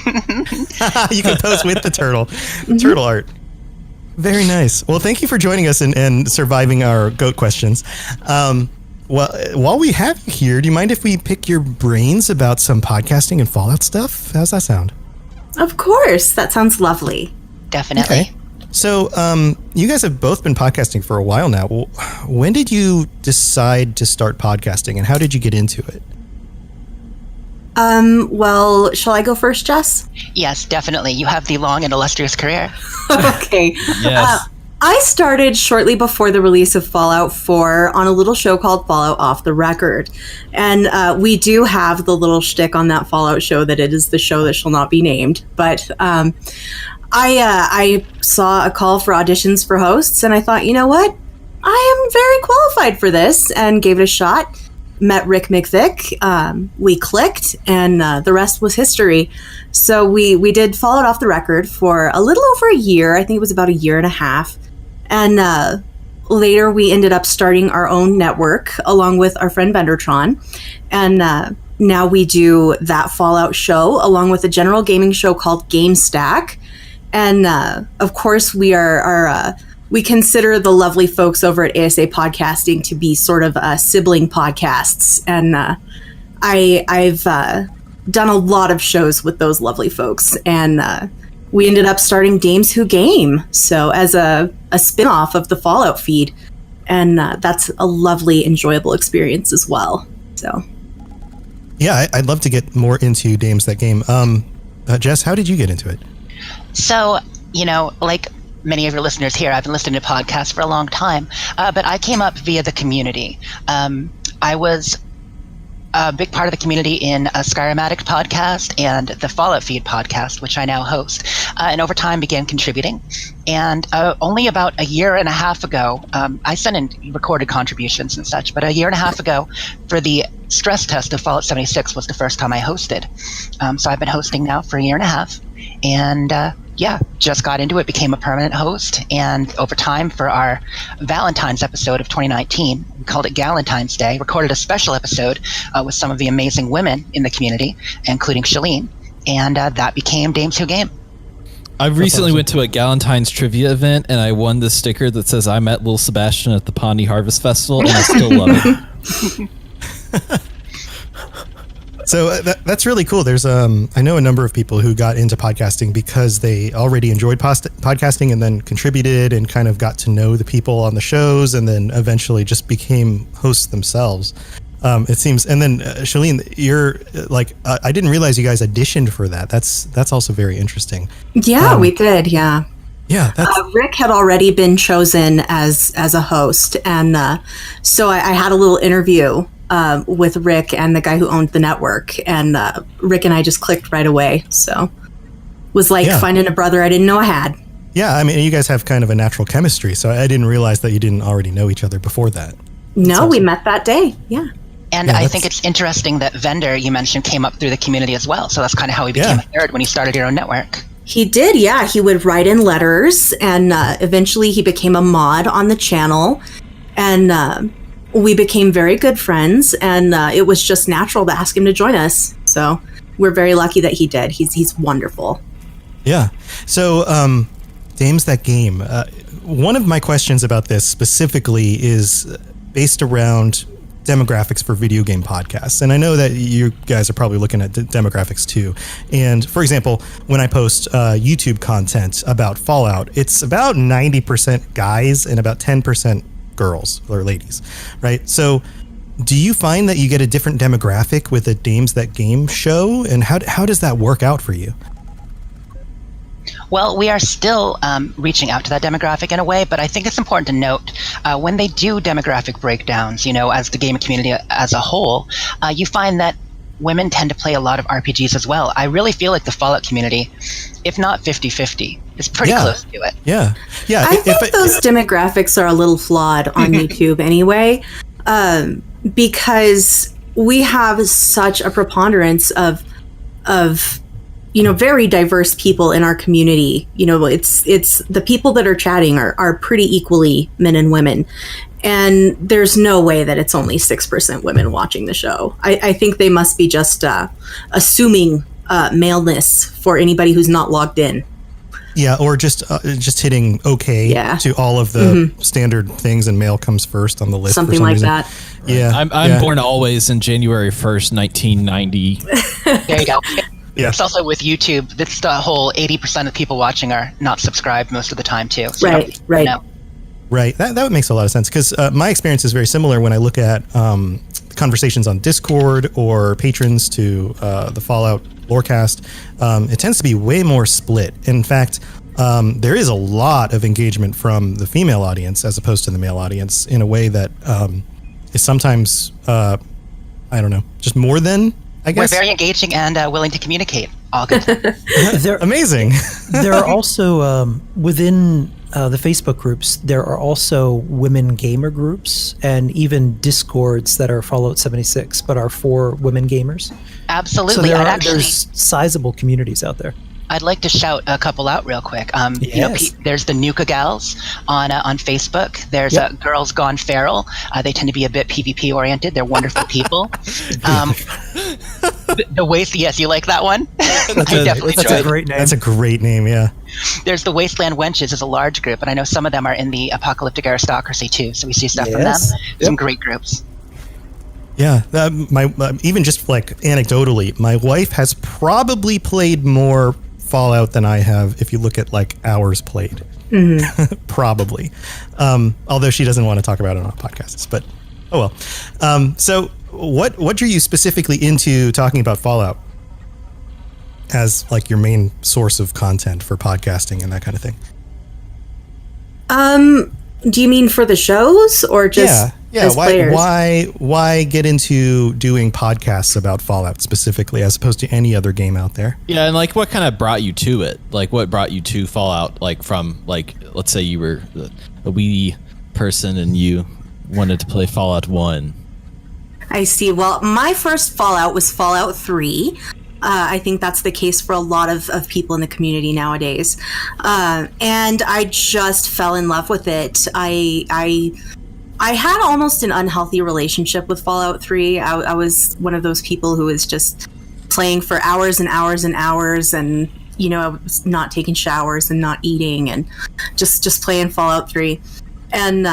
You can pose with the turtle. Turtle art. Very nice. Well, thank you for joining us and surviving our GOAT questions. Well, while we have you here, do you mind if we pick your brains about some podcasting and Fallout stuff? How's that sound? Of course. That sounds lovely. Definitely. Okay. So, you guys have both been podcasting for a while now. When did you decide to start podcasting, and how did you get into it? Well, shall I go first, Jess? Yes, definitely. You have the long and illustrious career. Okay. Yes. I started shortly before the release of Fallout 4 on a little show called Fallout Off the Record. And we do have the little shtick on that Fallout show that it is the show that shall not be named. But I saw a call for auditions for hosts, and I thought, you know what? I am very qualified for this, and gave it a shot. Met Rick McVick. We clicked, and the rest was history. So we did Fallout Off the Record for a little over a year. I think it was about a year and a half. And later we ended up starting our own network along with our friend Vendertron. And now we do that Fallout show along with a general gaming show called GameStack. And of course, we we consider the lovely folks over at ASA Podcasting to be sort of sibling podcasts. And I've done a lot of shows with those lovely folks. And we ended up starting Dames Who Game, so as a spin-off of the Fallout feed. And that's a lovely, enjoyable experience as well. So, yeah, I'd love to get more into Dames That Game. Jess, how did you get into it? So, like many of your listeners here, I've been listening to podcasts for a long time, but I came up via the community. I was a big part of the community in a Skyrim Addict podcast and the Fallout Feed podcast, which I now host, and over time began contributing. And only about a year and a half ago, I sent in recorded contributions and such, but a year and a half ago, for the stress test of Fallout 76 was the first time I hosted. So I've been hosting now for a year and a half, and just got into it, became a permanent host, and over time for our Valentine's episode of 2019, we called it Galentine's Day, recorded a special episode with some of the amazing women in the community, including Shaline, and that became Dames Who Game. I recently went to a Galentine's trivia event, and I won this sticker that says I met Lil Sebastian at the Pawnee Harvest Festival, and I still love it. So that's really cool. There's I know a number of people who got into podcasting because they already enjoyed podcasting and then contributed and kind of got to know the people on the shows and then eventually just became hosts themselves. It seems. And then Shaline, you're like I didn't realize you guys auditioned for that. That's also very interesting. Yeah, we did. Yeah. Yeah, Rick had already been chosen as a host, and so I had a little interview with Rick and the guy who owned the network, and Rick and I just clicked right away. So was like finding a brother I didn't know I had. Yeah, I mean, you guys have kind of a natural chemistry, so I didn't realize that you didn't already know each other before that. No, we met that day. Yeah. And I think it's interesting that Vendor, you mentioned, came up through the community as well. So that's kind of how he became a nerd when he started your own network. He did, yeah. He would write in letters, and eventually he became a mod on the channel, and we became very good friends, and it was just natural to ask him to join us. So we're very lucky that he did. He's wonderful. Yeah. So Dames That Game. One of my questions about this specifically is based around demographics for video game podcasts. And I know that you guys are probably looking at demographics too. And for example, when I post YouTube content about Fallout, it's about 90% guys and about 10% girls or ladies, right? So do you find that you get a different demographic with a Dames That Game show? And how does that work out for you? Well, we are still reaching out to that demographic in a way, but I think it's important to note when they do demographic breakdowns, as the gaming community as a whole, you find that women tend to play a lot of RPGs as well. I really feel like the Fallout community, if not 50-50, is pretty close to it. Yeah. I think those demographics are a little flawed on YouTube anyway, because we have such a preponderance of very diverse people in our community. It's the people that are chatting are pretty equally men and women. And there's no way that it's only 6% women watching the show. I think they must be just assuming maleness for anybody who's not logged in. Yeah, or just hitting OK to all of the standard things, and male comes first on the list. Something like that. Yeah, I'm born always in January 1st, 1990. There you go. Yeah. It's also with YouTube. That's the whole 80% of people watching are not subscribed most of the time too. So right. Right. That makes a lot of sense, because my experience is very similar when I look at conversations on Discord or patrons to the Fallout Lorecast. It tends to be way more split. In fact, there is a lot of engagement from the female audience as opposed to the male audience in a way that is sometimes, I don't know, just more than, I guess. We're very engaging and willing to communicate. All good. Amazing. There are also, within the Facebook groups, there are also women gamer groups and even Discords that are Fallout 76, but are for women gamers. Absolutely. So there's sizable communities out there. I'd like to shout a couple out real quick. There's the Nuka Gals on Facebook. There's Girls Gone Feral. They tend to be a bit PvP oriented. They're wonderful people. The Waste. Yes, you like that one? That's a great name. That's a great name. Yeah. There's the Wasteland Wenches is a large group, and I know some of them are in the Apocalyptic Aristocracy too. So we see stuff from them. Some great groups. Yeah, even just like anecdotally, my wife has probably played more Fallout than I have if you look at like hours played. Probably. Although she doesn't want to talk about it on podcasts, but oh well. So what drew you specifically into talking about Fallout as like your main source of content for podcasting and that kind of thing? Do you mean for the shows or just as players? Why get into doing podcasts about Fallout specifically as opposed to any other game out there? Yeah, and like what kind of brought you to it? Like what brought you to Fallout? Like from like, let's say you were a Wii person and you wanted to play Fallout 1. I see. Well, my first Fallout was Fallout 3. I think that's the case for a lot of people in the community nowadays. And I just fell in love with it. I had almost an unhealthy relationship with Fallout 3. I was one of those people who was just playing for hours and hours and hours, and I was not taking showers and not eating and just playing Fallout 3. And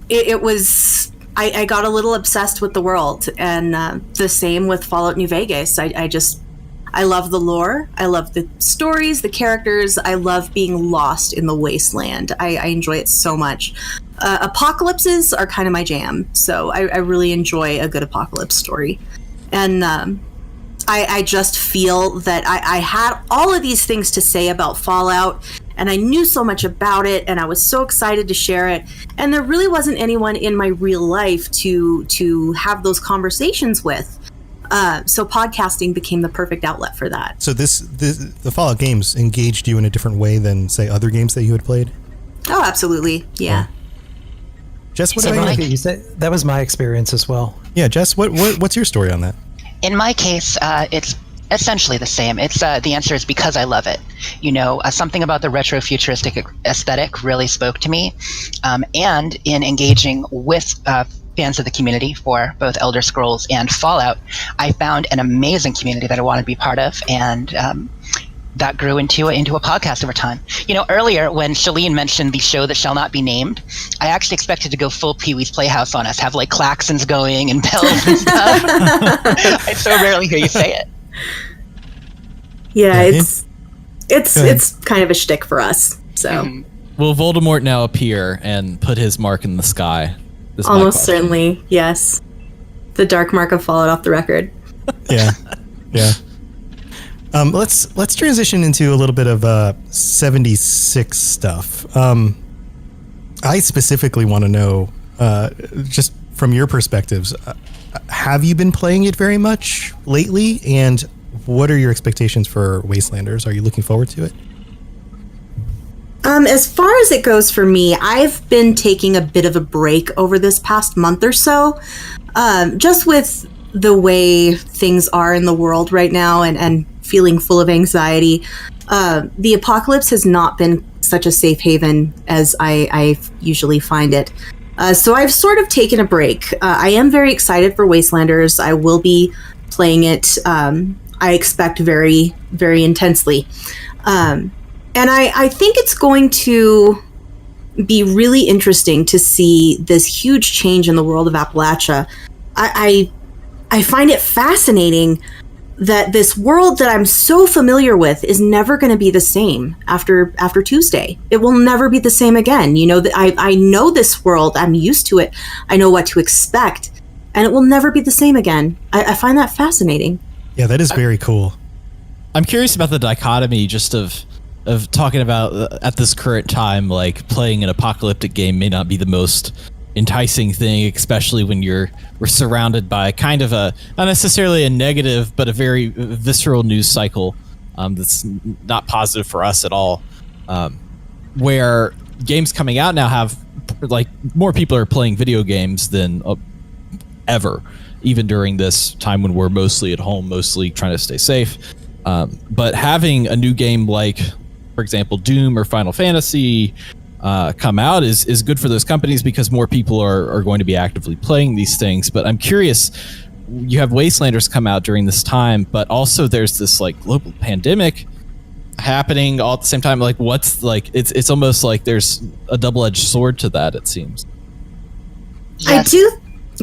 it was... I got a little obsessed with the world, and the same with Fallout New Vegas. I love the lore. I love the stories, the characters. I love being lost in the wasteland. I enjoy it so much. Apocalypses are kind of my jam, so I really enjoy a good apocalypse story. And I just feel that I had all of these things to say about Fallout, and I knew so much about it, and I was so excited to share it. And there really wasn't anyone in my real life to have those conversations with. So podcasting became the perfect outlet for that. So the Fallout games engaged you in a different way than, say, other games that you had played? Oh, absolutely. Yeah. Jess, what about you? That was my experience as well. Yeah, Jess, what's your story on that? In my case, it's essentially the same. It's the answer is because I love it. Something about the retro futuristic aesthetic really spoke to me, and in engaging with fans of the community for both Elder Scrolls and Fallout, I found an amazing community that I wanted to be part of, and that grew into a podcast over time. Earlier when Shaline mentioned the show that shall not be named, I actually expected to go full Pee-wee's Playhouse on us, have like klaxons going and bells and stuff. I so rarely hear you say it. Yeah, it's kind of a shtick for us. So will Voldemort now appear and put his mark in the sky? Almost certainly, yes. The dark mark of Fallout off the record. Yeah. Let's transition into a little bit of 76 stuff. I specifically want to know, just from your perspectives, have you been playing it very much lately? And what are your expectations for Wastelanders? Are you looking forward to it? As far as it goes for me, I've been taking a bit of a break over this past month or so, just with the way things are in the world right now and feeling full of anxiety. The apocalypse has not been such a safe haven as I usually find it. So I've sort of taken a break. I am very excited for Wastelanders. I will be playing it, I expect, very, very intensely. And I think it's going to be really interesting to see this huge change in the world of Appalachia. I find it fascinating that this world that I'm so familiar with is never going to be the same after Tuesday. It will never be the same again. You know, I know this world. I'm used to it. I know what to expect, and it will never be the same again. I find that fascinating. Yeah, that is very cool. I'm curious about the dichotomy just of talking about at this current time, like playing an apocalyptic game may not be the most enticing thing, especially when we're surrounded by kind of not necessarily a negative, but a very visceral news cycle that's not positive for us at all. Where games coming out now have, like, more people are playing video games than ever, even during this time when we're mostly at home, mostly trying to stay safe. But having a new game like, for example, Doom or Final Fantasy come out is good for those companies because more people are going to be actively playing these things. But I'm curious, you have Wastelanders come out during this time, but also there's this like global pandemic happening all at the same time. Like, what's like, it's almost like there's a double-edged sword to that, it seems. Yes. I do.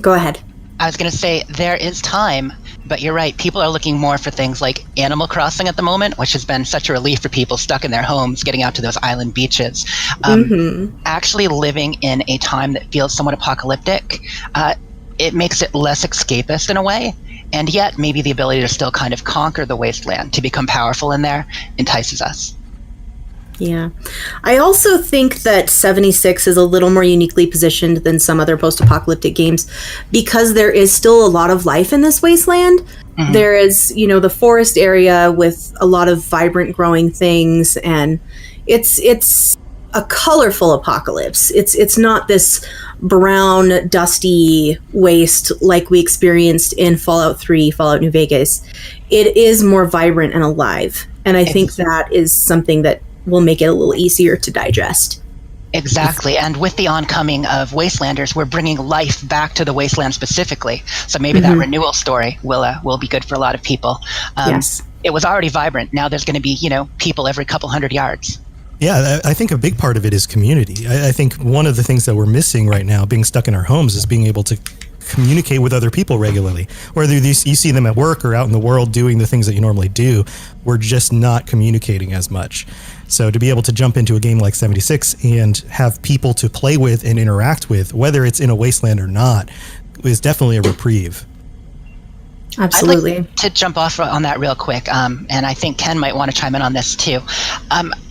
Go ahead. I was going to say there is time, but you're right. People are looking more for things like Animal Crossing at the moment, which has been such a relief for people stuck in their homes, getting out to those island beaches. Actually living in a time that feels somewhat apocalyptic, it makes it less escapist in a way. And yet maybe the ability to still kind of conquer the wasteland, to become powerful in there, entices us. Yeah. I also think that 76 is a little more uniquely positioned than some other post-apocalyptic games because there is still a lot of life in this wasteland. Mm-hmm. There is, you know, the forest area with a lot of vibrant growing things, and it's a colorful apocalypse. It's not this brown, dusty waste like we experienced in Fallout 3, Fallout New Vegas. It is more vibrant and alive, and I think that is something that will make it a little easier to digest. Exactly, and with the oncoming of Wastelanders, we're bringing life back to the wasteland specifically. So maybe that renewal story will be good for a lot of people. Yes, it was already vibrant. Now there's going to be people every couple hundred yards. Yeah, I think a big part of it is community. I think one of the things that we're missing right now, being stuck in our homes, is being able to communicate with other people regularly. Whether you see them at work or out in the world doing the things that you normally do, we're just not communicating as much. So to be able to jump into a game like 76 and have people to play with and interact with, whether it's in a wasteland or not, is definitely a reprieve. Absolutely. I'd like to jump off on that real quick, and I think Ken might want to chime in on this too.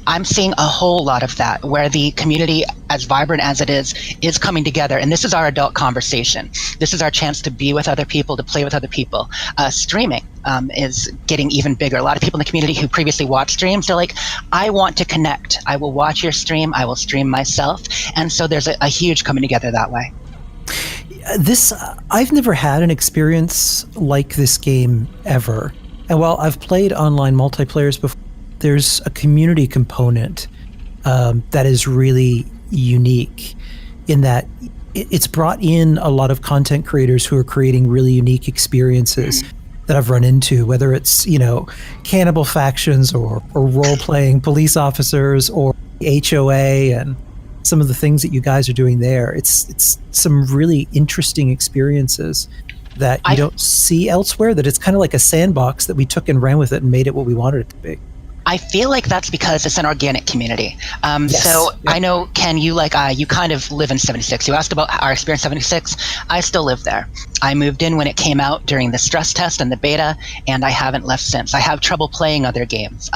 I'm seeing a whole lot of that, where the community, as vibrant as it is coming together, and this is our adult conversation. This is our chance to be with other people, to play with other people. Streaming is getting even bigger. A lot of people in the community who previously watched streams, they're like, I want to connect. I will watch your stream. I will stream myself. And so there's a huge coming together that way. I've never had an experience like this game ever. And while I've played online multiplayers before, there's a community component that is really unique in that it's brought in a lot of content creators who are creating really unique experiences that I've run into, whether it's, cannibal factions or role-playing police officers or HOA and some of the things that you guys are doing there. It's some really interesting experiences that you don't see elsewhere, that it's kind of like a sandbox that we took and ran with it and made it what we wanted it to be. I feel like that's because it's an organic community. So I know, Ken, you kind of live in 76. You asked about our experience in 76. I still live there. I moved in when it came out during the stress test and the beta, and I haven't left since. I have trouble playing other games.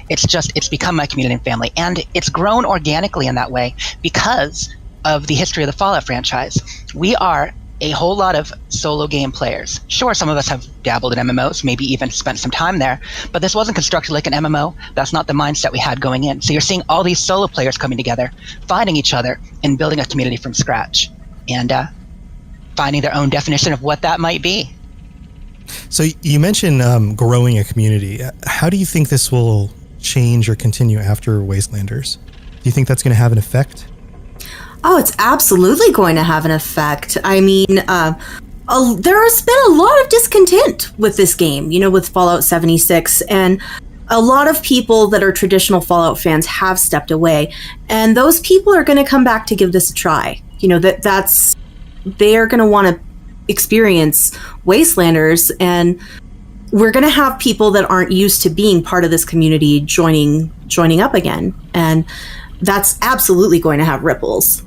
It's become my community and family, and it's grown organically in that way because of the history of the Fallout franchise. We are a whole lot of solo game players. Sure, some of us have dabbled in MMOs, maybe even spent some time there, but this wasn't constructed like an MMO. That's not the mindset we had going in. So you're seeing all these solo players coming together, finding each other, and building a community from scratch, and finding their own definition of what that might be. So you mentioned growing a community. How do you think this will change or continue after Wastelanders? Do you think that's going to have an effect? Oh, it's absolutely going to have an effect. I mean, there has been a lot of discontent with this game, with Fallout 76, and a lot of people that are traditional Fallout fans have stepped away, and those people are going to come back to give this a try. They are going to want to experience Wastelanders, and we're going to have people that aren't used to being part of this community joining up again, and that's absolutely going to have ripples.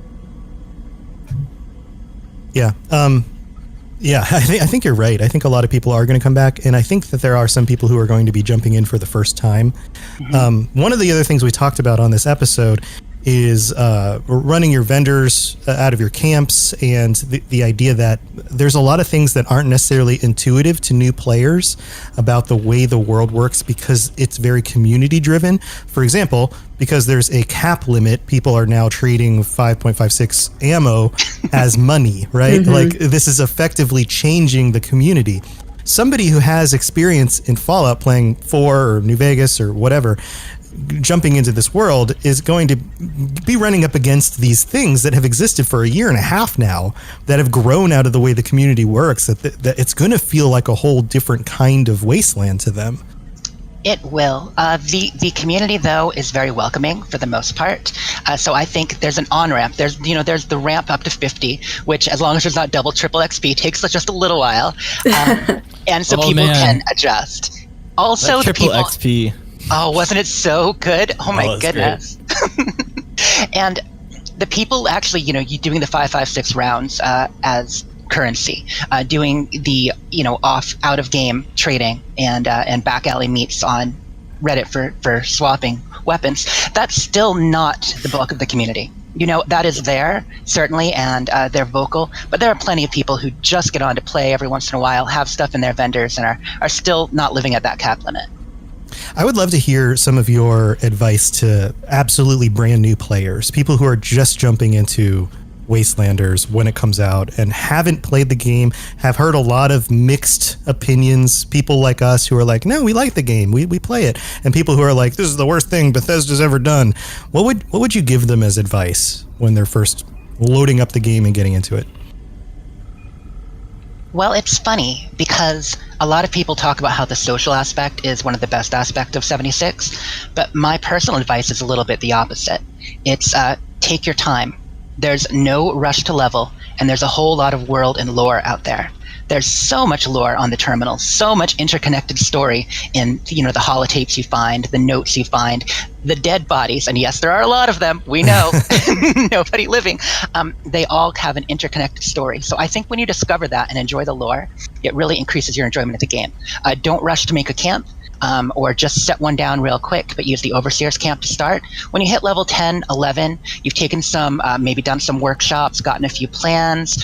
Yeah. Yeah, I think you're right. I think a lot of people are going to come back, and I think that there are some people who are going to be jumping in for the first time. Mm-hmm. One of the other things we talked about on this episode is running your vendors out of your camps, and the idea that there's a lot of things that aren't necessarily intuitive to new players about the way the world works because it's very community driven. For example, because there's a cap limit, people are now trading 5.56 ammo as money, right? Mm-hmm. Like, this is effectively changing the community. Somebody who has experience in Fallout playing 4 or New Vegas or whatever, jumping into this world is going to be running up against these things that have existed for a year and a half now, that have grown out of the way the community works, that it's going to feel like a whole different kind of wasteland to them. It will. The community, though, is very welcoming for the most part. So I think there's an on-ramp. There's the ramp up to 50, which, as long as there's not double, triple XP, takes just a little while. And so people can adjust. Also, that triple XP. Oh, wasn't it so good? Oh my goodness. And the people actually, you doing the 5.56 rounds as currency, doing the out of game trading and back alley meets on Reddit for swapping weapons. That's still not the bulk of the community. That is there, certainly, and they're vocal, but there are plenty of people who just get on to play every once in a while, have stuff in their vendors, and are still not living at that cap limit. I would love to hear some of your advice to absolutely brand new players, people who are just jumping into Wastelanders when it comes out and haven't played the game, have heard a lot of mixed opinions, people like us who are like, no, we like the game, we play it, and people who are like, this is the worst thing Bethesda's ever done. What would you give them as advice when they're first loading up the game and getting into it? Well, it's funny because a lot of people talk about how the social aspect is one of the best aspects of 76, but my personal advice is a little bit the opposite. It's take your time. There's no rush to level, and there's a whole lot of world and lore out there. There's so much lore on the terminal, so much interconnected story in the holotapes you find, the notes you find, the dead bodies, and yes, there are a lot of them, we know, nobody living. They all have an interconnected story. So I think when you discover that and enjoy the lore, it really increases your enjoyment of the game. Don't rush to make a camp. Or just set one down real quick, but use the Overseer's Camp to start. When you hit level 10, 11, you've taken some, maybe done some workshops, gotten a few plans,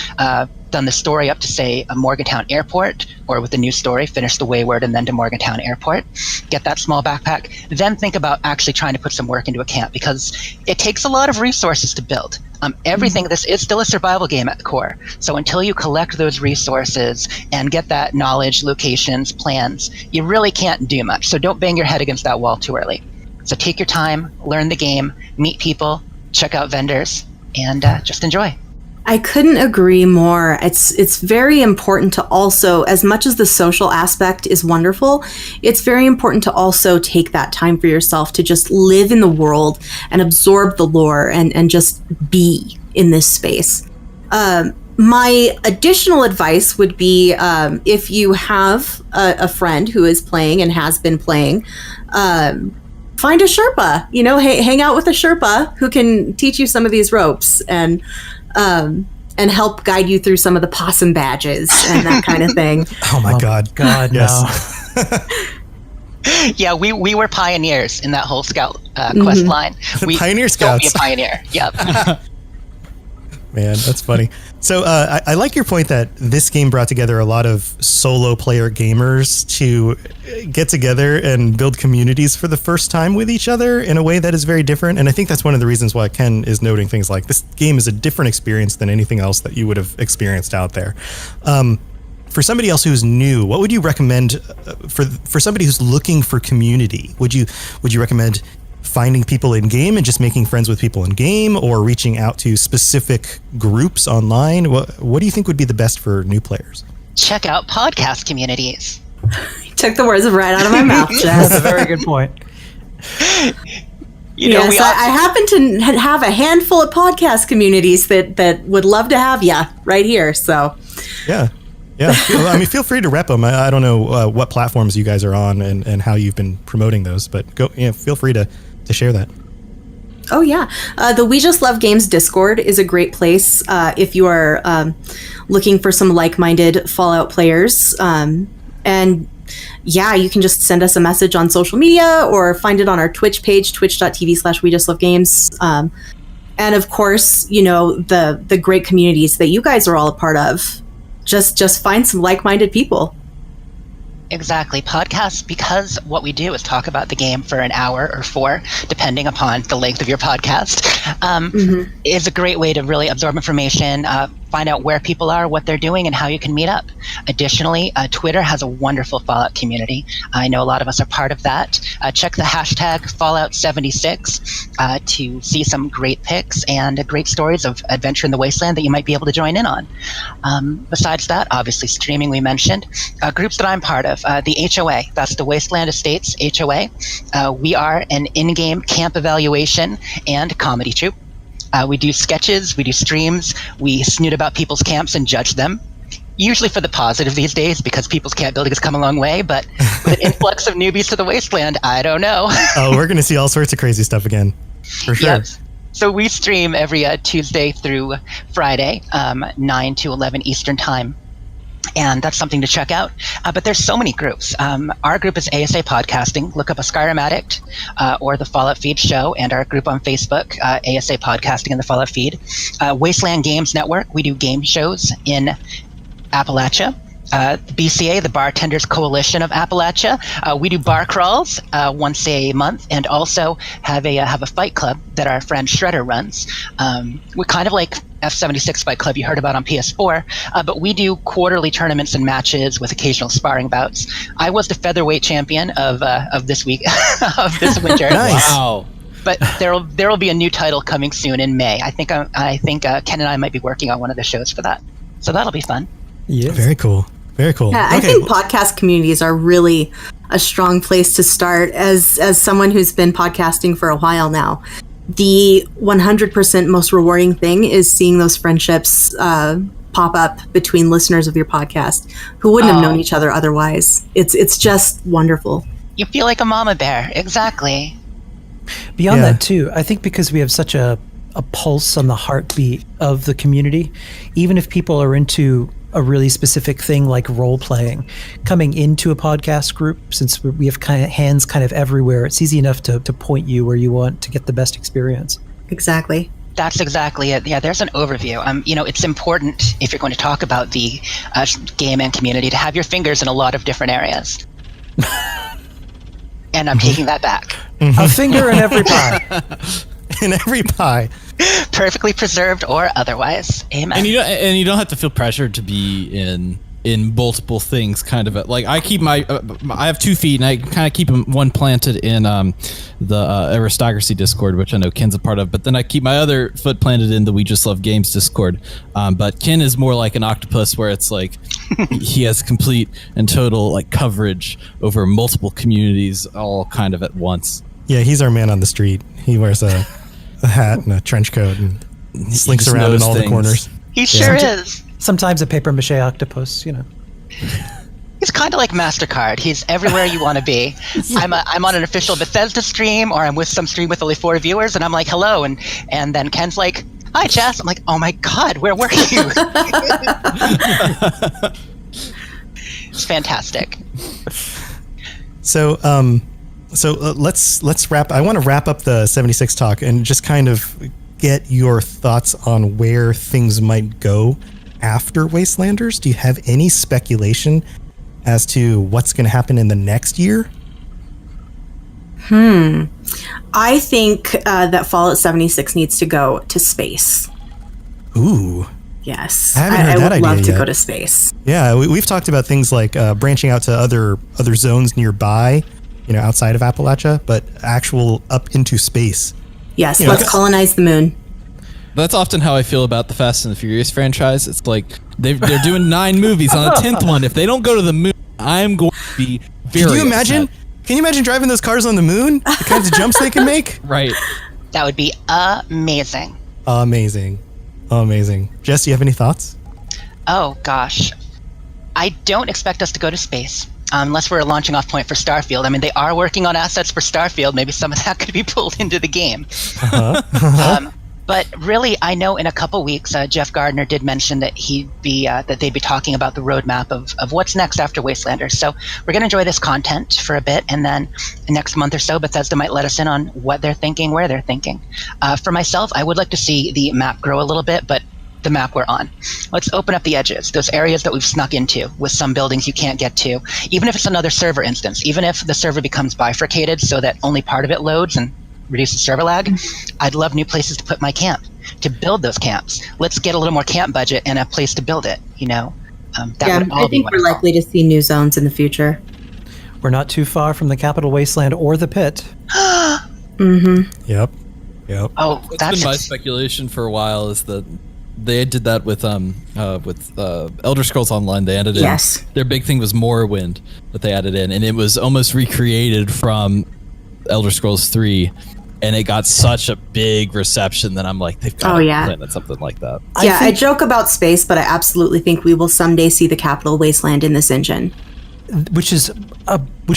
done the story up to, say, a Morgantown Airport, or with the new story, finish the Wayward and then to Morgantown Airport. Get that small backpack. Then think about actually trying to put some work into a camp, because it takes a lot of resources to build. Everything, this is still a survival game at the core. So until you collect those resources and get that knowledge, locations, plans, you really can't do much. So don't bang your head against that wall too early. So take your time, learn the game, meet people, check out vendors, and just enjoy. I couldn't agree more. It's very important to also, as much as the social aspect is wonderful, it's very important to also take that time for yourself to just live in the world and absorb the lore and just be in this space. My additional advice would be, if you have a friend who is playing and has been playing, find a Sherpa, hang out with a Sherpa who can teach you some of these ropes and help guide you through some of the possum badges and that kind of thing. Oh my God, yes. No. Yeah, we were pioneers in that whole scout quest line. Pioneer Scouts. Don't be a pioneer. Yep. man. That's funny. So I like your point that this game brought together a lot of solo player gamers to get together and build communities for the first time with each other in a way that is very different. And I think that's one of the reasons why Ken is noting things like this game is a different experience than anything else that you would have experienced out there. For somebody else who's new, what would you recommend for somebody who's looking for community? Would you recommend finding people in game and just making friends with people in game, or reaching out to specific groups online? What do you think would be the best for new players? Check out podcast communities. You took the words right out of my mouth, Jess. That's a very good point. Yes, I happen to have a handful of podcast communities that would love to have you right here. So, yeah. I mean, feel free to rep them. I don't know what platforms you guys are on and how you've been promoting those, but feel free to share that. Oh yeah, the We Just Love Games Discord is a great place if you are looking for some like-minded Fallout players. And yeah, you can just send us a message on social media or find it on our Twitch page, twitch.tv/WeJustLoveGames. And of course, the great communities that you guys are all a part of. Just find some like-minded people. Exactly. Podcasts, because what we do is talk about the game for an hour or 4, depending upon the length of your podcast, is a great way to really absorb information, find out where people are, what they're doing, and how you can meet up. Additionally, Twitter has a wonderful Fallout community. I know a lot of us are part of that. Check the hashtag Fallout76 to see some great pics and great stories of adventure in the wasteland that you might be able to join in on. Besides that, obviously streaming we mentioned. Groups that I'm part of, the HOA, that's the Wasteland Estates HOA. We are an in-game camp evaluation and comedy troupe. We do sketches, we do streams, we snoot about people's camps and judge them. Usually for the positive these days, because people's camp building has come a long way, but with an influx of newbies to the wasteland, I don't know. Oh, we're going to see all sorts of crazy stuff again, for sure. Yes. So we stream every Tuesday through Friday, 9 to 11 Eastern Time. And that's something to check out. But there's so many groups. Our group is ASA Podcasting. Look up a Skyrim Addict or the Fallout Feed Show, and our group on Facebook, ASA Podcasting and the Fallout Feed. Wasteland Games Network, we do game shows in Appalachia. BCA, the Bartenders Coalition of Appalachia. We do bar crawls once a month, and also have a fight club that our friend Shredder runs. We're kind of like F76 Fight Club you heard about on PS4, but we do quarterly tournaments and matches with occasional sparring bouts. I was the featherweight champion of this week of this winter. Nice. Wow. But there will be a new title coming soon in May. I think Ken and I might be working on one of the shows for that, so that'll be fun. Yeah. Very cool. Very cool. Yeah, I think podcast communities are really a strong place to start. As someone who's been podcasting for a while now, the 100% most rewarding thing is seeing those friendships pop up between listeners of your podcast who wouldn't have known each other otherwise. It's just wonderful. You feel like a mama bear. Exactly. Beyond that too, I think because we have such a pulse on the heartbeat of the community, even if people are into a really specific thing like role playing, coming into a podcast group, since we have hands kind of everywhere, it's easy enough to point you where you want to get the best experience. Exactly. That's exactly it. Yeah, there's an overview. It's important if you're going to talk about the game and community to have your fingers in a lot of different areas. And I'm taking that back. A finger in every pie. In every pie. Perfectly preserved or otherwise. Amen. And you don't have to feel pressured to be in multiple things. Kind of like I keep I have 2 feet, and I kind of keep one planted in the Aristocracy Discord, which I know Ken's a part of. But then I keep my other foot planted in the We Just Love Games Discord. But Ken is more like an octopus, where it's like he has complete and total like coverage over multiple communities, all kind of at once. Yeah, he's our man on the street. He wears a hat and a trench coat and slinks around in all the corners. He sure is. Sometimes a paper mache octopus, He's kind of like MasterCard. He's everywhere you want to be. I'm on an official Bethesda stream, or I'm with some stream with only 4 viewers, and I'm like, hello, and then Ken's like, hi, Jess. I'm like, oh my god, where were you? It's fantastic. So let's wrap. I want to wrap up the 76 talk and just kind of get your thoughts on where things might go after Wastelanders. Do you have any speculation as to what's going to happen in the next year? I think that Fallout 76 needs to go to space. Ooh. Yes. I would love to go to space. Yeah, we've talked about things like branching out to other zones nearby, outside of Appalachia, but actual up into space. Yes, let's colonize the moon. That's often how I feel about the Fast and the Furious franchise. It's like they're doing 9 movies on the 10th one. If they don't go to the moon, I'm going to be very upset. Can you imagine driving those cars on the moon? The kinds of jumps they can make? Right. That would be amazing. Amazing. Jess, do you have any thoughts? Oh, gosh. I don't expect us to go to space. Unless we're a launching off point for Starfield. I mean, they are working on assets for Starfield. Maybe some of that could be pulled into the game. But really, I know in a couple weeks, Jeff Gardner did mention that that they'd be talking about the roadmap of what's next after Wastelanders. So we're going to enjoy this content for a bit, and then next month or so, Bethesda might let us in on what they're thinking, where they're thinking. For myself, I would like to see the map grow a little bit, but the map we're on. Let's open up the edges, those areas that we've snuck into with some buildings you can't get to, even if it's another server instance, even if the server becomes bifurcated so that only part of it loads and reduces server lag. I'd love new places to put my camp, to build those camps. Let's get a little more camp budget and a place to build it, I think we're likely to see new zones in the future. We're not too far from the capital wasteland or the pit. Yep. Oh, that's been my speculation for a while, is that they did that with Elder Scrolls Online. They added in, their big thing was Morrowind that they added in, and it was almost recreated from Elder Scrolls 3, and it got such a big reception that I'm like, they've got to plan at something like that. Yeah, I joke about space, but I absolutely think we will someday see the capital wasteland in this engine. Which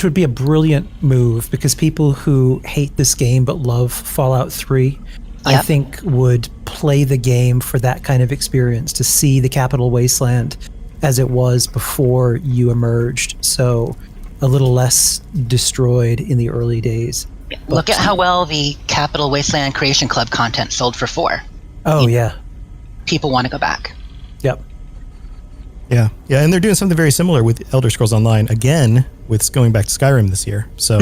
would be a brilliant move, because people who hate this game but love Fallout 3, I think would play the game for that kind of experience, to see the capital wasteland as it was before you emerged. So a little less destroyed in the early days. Look at how well the Capital Wasteland Creation Club content sold for 4. Oh, yeah. People want to go back. Yep. Yeah, and they're doing something very similar with Elder Scrolls Online, again, with going back to Skyrim this year. So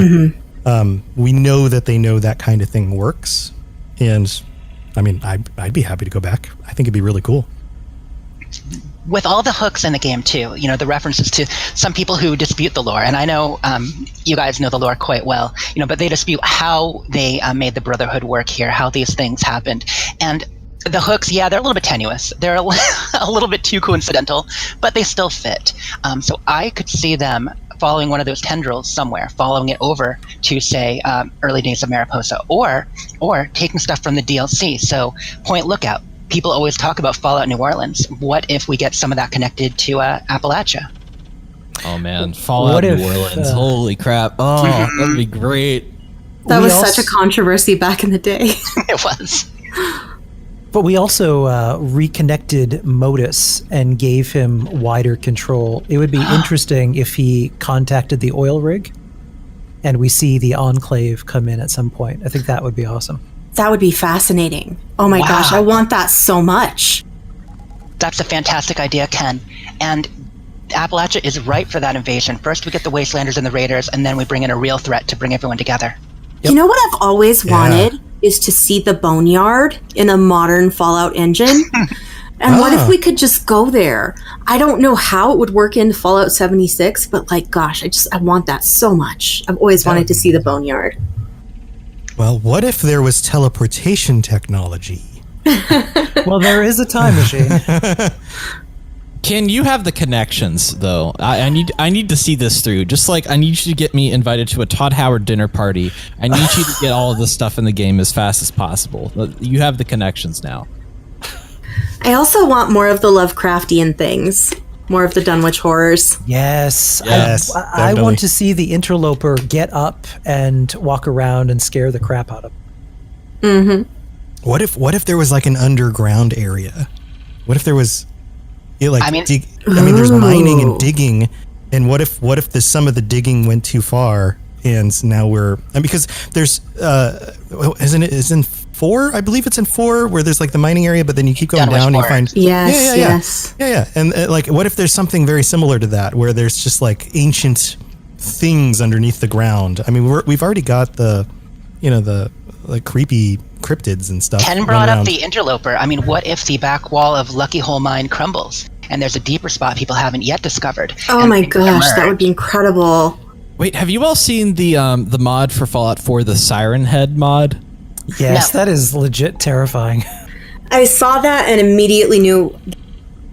we know that they know that kind of thing works. And, I mean, I'd be happy to go back. I think it'd be really cool. With all the hooks in the game, too, the references to some people who dispute the lore, and I know you guys know the lore quite well, but they dispute how they made the Brotherhood work here, how these things happened. And the hooks, they're a little bit tenuous. They're a little bit too coincidental, but they still fit. So I could see them following one of those tendrils somewhere, following it over to, say, early days of Mariposa, or taking stuff from the DLC. So Point Lookout. People always talk about Fallout New Orleans. What if we get some of that connected to Appalachia? Oh man, Fallout New Orleans! Holy crap! Oh, that would be great. That was such a controversy back in the day. It was. But we also reconnected Modus and gave him wider control. It would be interesting if he contacted the oil rig, and we see the Enclave come in at some point. I think that would be awesome. That would be fascinating. Oh my gosh, I want that so much. That's a fantastic idea, Ken. And Appalachia is ripe for that invasion. First we get the Wastelanders and the Raiders, and then we bring in a real threat to bring everyone together. Yep. You know what I've always wanted is to see the Boneyard in a modern Fallout engine. And what if we could just go there? I don't know how it would work in Fallout 76, but gosh, I want that so much. I've always wanted to see the Boneyard. Well, what if there was teleportation technology? Well, there is a time machine. Ken, you have the connections, though. I need to see this through. Just like I need you to get me invited to a Todd Howard dinner party. I need you to get all of this stuff in the game as fast as possible. You have the connections now. I also want more of the Lovecraftian things. More of the Dunwich horrors. Yes. I want to see the interloper get up and walk around and scare the crap out of him. Mm-hmm. What if there was an underground area? What if there was there's mining and digging, and what if some of the digging went too far, and now because there's isn't 4, I believe it's in 4, where there's like the mining area, but then you keep going Dunwich down and you Forest. find Yes. yeah. And like, what if there's something very similar to that, where there's just like ancient things underneath the ground? I mean, we've already got the like creepy cryptids and stuff. Ken brought up the interloper. I mean, what if the back wall of Lucky Hole Mine crumbles and there's a deeper spot people haven't yet discovered? Oh my gosh, that would be incredible. Wait, have you all seen the mod for Fallout 4, the Siren Head mod? Yes, No. that is legit terrifying. I saw that and immediately knew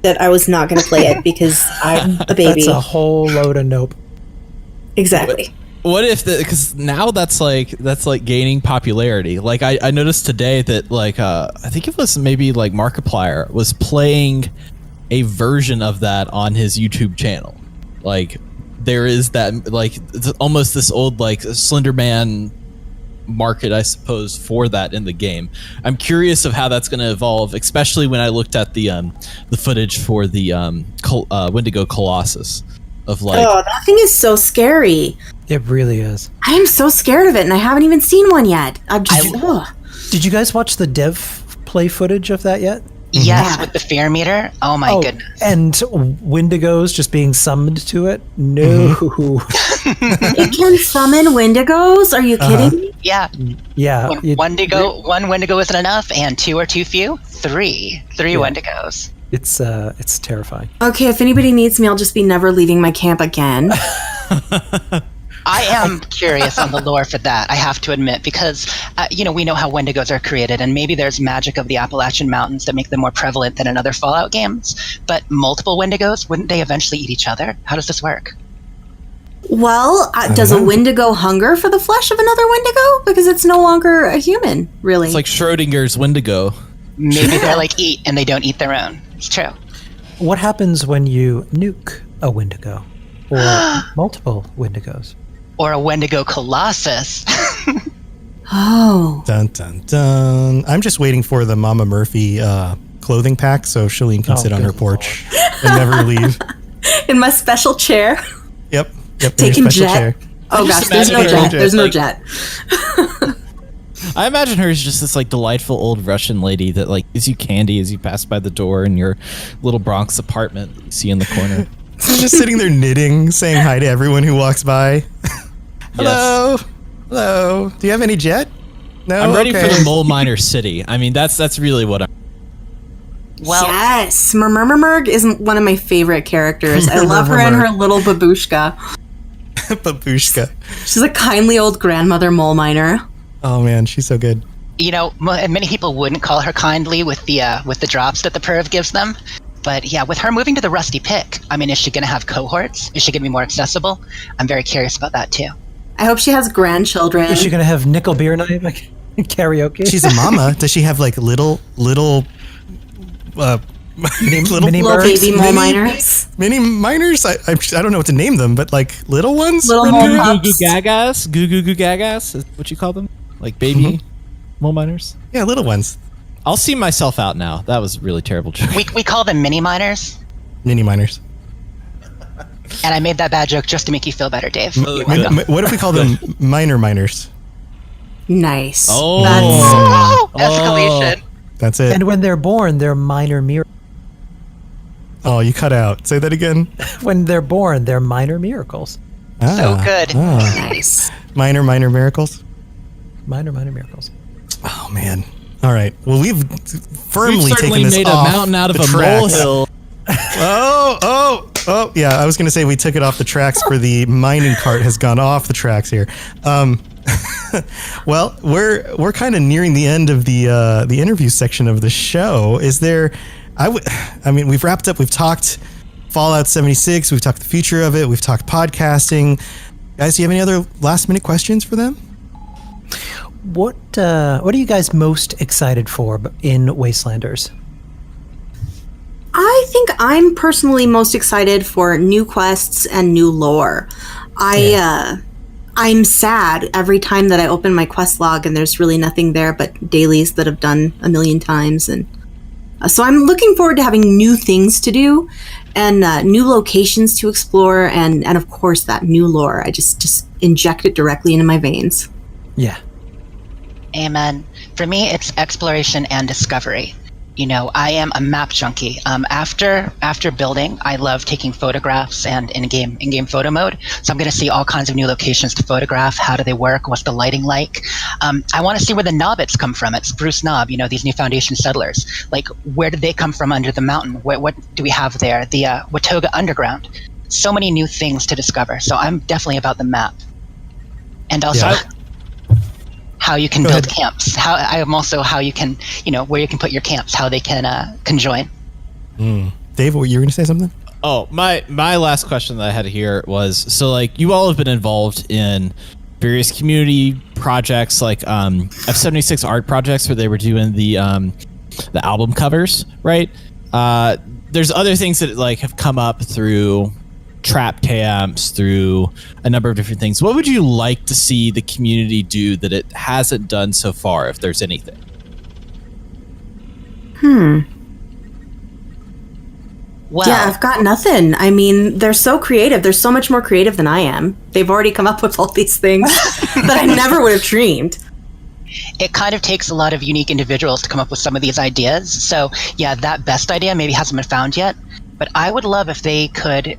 that I was not going to play it because I'm a baby. That's a whole load of nope. Exactly. What if because now that's like gaining popularity. Like I noticed today that like I think it was maybe like Markiplier was playing a version of that on his YouTube channel. Like there is that, like, it's almost this old like Slender Man market, I suppose, for that in the game. I'm curious of how that's going to evolve, especially when I looked at the footage for the Wendigo Colossus of like. Oh, that thing is so scary. It really is. I am so scared of it, and I haven't even seen one yet. I'm just. Did you guys watch the dev play footage of that yet? Yes, with the fear meter. Oh my goodness. And Wendigos just being summoned to it? No. It can summon Wendigos? Are you kidding me? Yeah. Yeah. One Wendigo isn't enough, and 2 are too few. 3 Wendigos. It's terrifying. Okay, if anybody needs me, I'll just be never leaving my camp again. I am curious on the lore for that, I have to admit, because, we know how Wendigos are created, and maybe there's magic of the Appalachian Mountains that make them more prevalent than in other Fallout games, but multiple Wendigos, wouldn't they eventually eat each other? How does this work? Well, does a Wendigo hunger for the flesh of another Wendigo? Because it's no longer a human, really. It's like Schrodinger's Wendigo. Maybe they're like eat, and they don't eat their own. It's true. What happens when you nuke a Wendigo? Or multiple Wendigos? Or a Wendigo Colossus. Oh. Dun, dun, dun. I'm just waiting for the Mama Murphy clothing pack so Shaline can sit on her porch and never leave. In my special chair. Yep. In Taking your special jet. chair. Oh gosh, there's no jet. There's no jet. I imagine her as just this like delightful old Russian lady that like gives you candy as you pass by the door in your little Bronx apartment that you see in the corner. Just sitting there knitting, saying hi to everyone who walks by. Hello. Hello. Do you have any jet? No. I'm ready Okay. for the Mole Miner City. I mean, that's really what I'm. Well, yes, Murmurmurg is one of my favorite characters. I love her and her little babushka. Babushka. She's a kindly old grandmother mole miner. Oh man, she's so good. Many people wouldn't call her kindly with the drops that the perv gives them. But yeah, with her moving to the Rusty Pick, I mean, is she going to have cohorts? Is she going to be more accessible? I'm very curious about that too. I hope she has grandchildren. Is she going to have nickel beer night like karaoke? She's a mama. Does she have like little little baby mole miners? Mini miners? I don't know what to name them, but like little ones? Little mole Goo pups. gagas? Goo gagas? Is what you call them? Like baby mole miners? Yeah, little ones. I'll see myself out now. That was a really terrible joke. We call them mini miners. Mini miners. And I made that bad joke just to make you feel better, Dave. What if we call them minor miners? Nice. Oh. Escalation. That's it. And when they're born, they're minor miracles. Oh, you cut out. Say that again. When they're born, they're minor miracles. So good. Nice. Minor miracles. Minor miracles. Oh man. All right. Well, we've firmly taken this made off a mountain out of the a tracks. molehill. Oh, yeah. I was going to say we took it off the tracks for the mining cart has gone off the tracks here. Well, we're kind of nearing the end of the interview section of the show. Is there? I mean, we've wrapped up. We've talked Fallout 76. We've talked the future of it. We've talked podcasting. Guys, do you have any other last minute questions for them? What are you guys most excited for in Wastelanders? I think I'm personally most excited for new quests and new lore. I'm sad every time that I open my quest log and there's really nothing there but dailies that I've done a million times, and so I'm looking forward to having new things to do and new locations to explore, and of course that new lore. I just inject it directly into my veins. Yeah. Amen. For me, it's exploration and discovery. You know, I am a map junkie. After building, I love taking photographs and in-game photo mode. So I'm going to see all kinds of new locations to photograph. How do they work? What's the lighting like? I want to see where the Nobbits come from. It's Bruce Nobb, you know, these new Foundation settlers. Like, where did they come from under the mountain? What do we have there? The Watoga Underground. So many new things to discover. So I'm definitely about the map. And also... how you can build camps. I am also how you can, you know, where you can put your camps, how they can join. Dave, you were going to say something? Oh, my last question that I had here was, so like you all have been involved in various community projects, like F76 art projects where they were doing the album covers, right? There's other things that like have come up through trap camps, through a number of different things. What would you like to see the community do that it hasn't done so far, if there's anything? Well, yeah, I've got nothing. I mean, they're so creative. They're so much more creative than I am. They've already come up with all these things that I never would have dreamed. It kind of takes a lot of unique individuals to come up with some of these ideas. So yeah, that best idea maybe hasn't been found yet. But I would love if they could,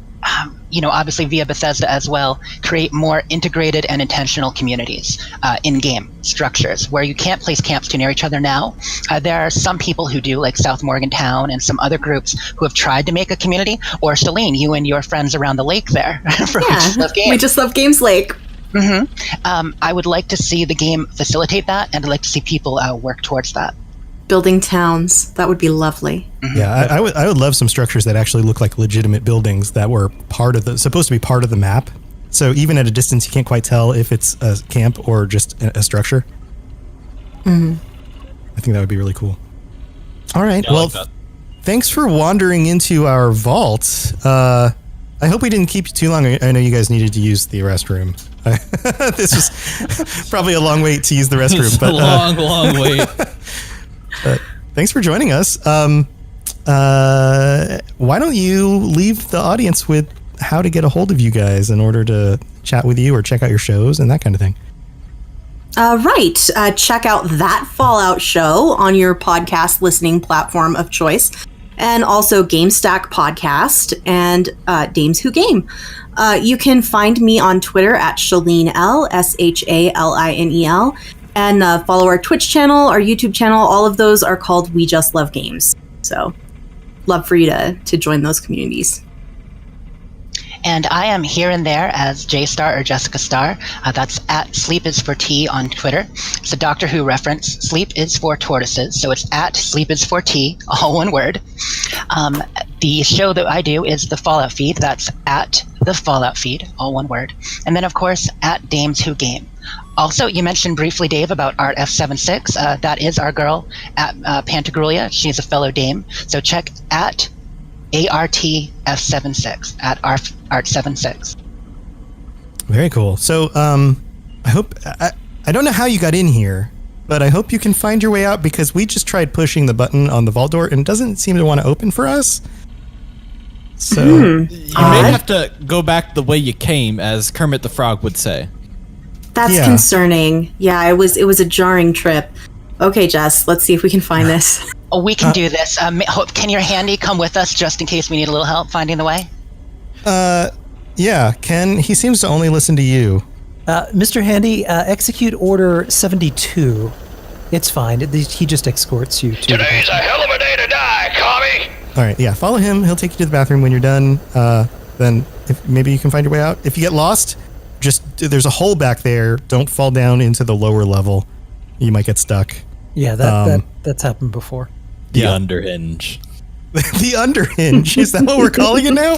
you know, obviously via Bethesda as well, create more integrated and intentional communities, in-game structures where you can't place camps too near each other now. There are some people who do, like South Morgantown and some other groups who have tried to make a community. Or Shaline, you and your friends around the lake there. We Just Love Games Lake. I would like to see the game facilitate that, and I'd like to see people work towards that. Building towns, that would be lovely. Yeah, I would love some structures that actually look like legitimate buildings that were supposed to be part of the map. So even at a distance, you can't quite tell if it's a camp or just a structure. I think that would be really cool. All right, well, thanks for wandering into our vault. I hope we didn't keep you too long. I know you guys needed to use the restroom. This was probably a long wait to use the restroom. It's but a long wait. Thanks for joining us. Why don't you leave the audience with how to get a hold of you guys in order to chat with you or check out your shows and that kind of thing? Right. Check out That Fallout Show on your podcast listening platform of choice. And also GameStack Podcast and Dames Who Game. You can find me on Twitter at Shaline L, SHALINEL. And follow our Twitch channel, our YouTube channel. All of those are called We Just Love Games. So, love for you to join those communities. And I am here and there as J Star or Jessica Star. That's at Sleep is for Tea on Twitter. It's a Doctor Who reference. Sleep is for tortoises, so it's at Sleep is for Tea, all one word. The show that I do is the Fallout Feed. That's at the Fallout Feed, all one word. And then, of course, at Dames Who Game. Also, you mentioned briefly, Dave, about Art F76. That is our girl at Pantagruelia. She's a fellow Dame. So check at ARTF76, at Art76. Very cool. So I hope... I don't know how you got in here, but I hope you can find your way out, because we just tried pushing the button on the vault door and it doesn't seem to want to open for us. So you may have to go back the way you came, as Kermit the Frog would say. That's concerning. Yeah, it was a jarring trip. Okay, Jess, let's see if we can find this. Oh, we can do this. Can your handy come with us just in case we need a little help finding the way? Yeah, Ken, he seems to only listen to you. Mr. Handy, execute Order 72. It's fine. He just escorts you to... Today's a hell of a day to die, commie! All right, yeah, follow him. He'll take you to the bathroom when you're done. Then maybe you can find your way out. If you get lost, there's a hole back there. Don't fall down into the lower level. You might get stuck. Yeah, that's happened before. The underhinge. The underhinge? Is that what we're calling it now?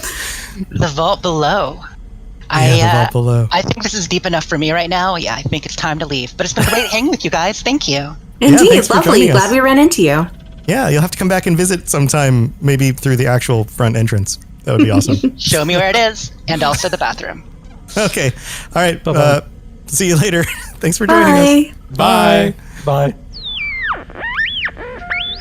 The vault below. The vault below. I think this is deep enough for me right now. Yeah, I think it's time to leave. But it's been great hanging with you guys. Thank you. Indeed, lovely. Glad we ran into you. Yeah, you'll have to come back and visit sometime, maybe through the actual front entrance. That would be awesome. Show me where it is, and also the bathroom. Okay. All right. See you later. Thanks for joining us. Bye. Bye.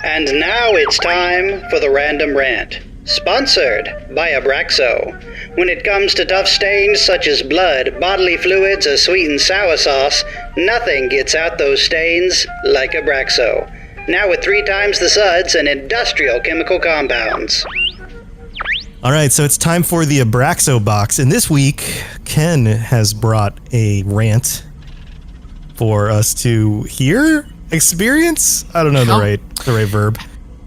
And now it's time for the random rant. Sponsored by Abraxo. When it comes to tough stains such as blood, bodily fluids, or sweet and sour sauce, nothing gets out those stains like Abraxo. Now with 3 times the suds and industrial chemical compounds. All right, so it's time for the Abraxo box. And this week, Ken has brought a rant for us to hear, experience. I don't know the right verb.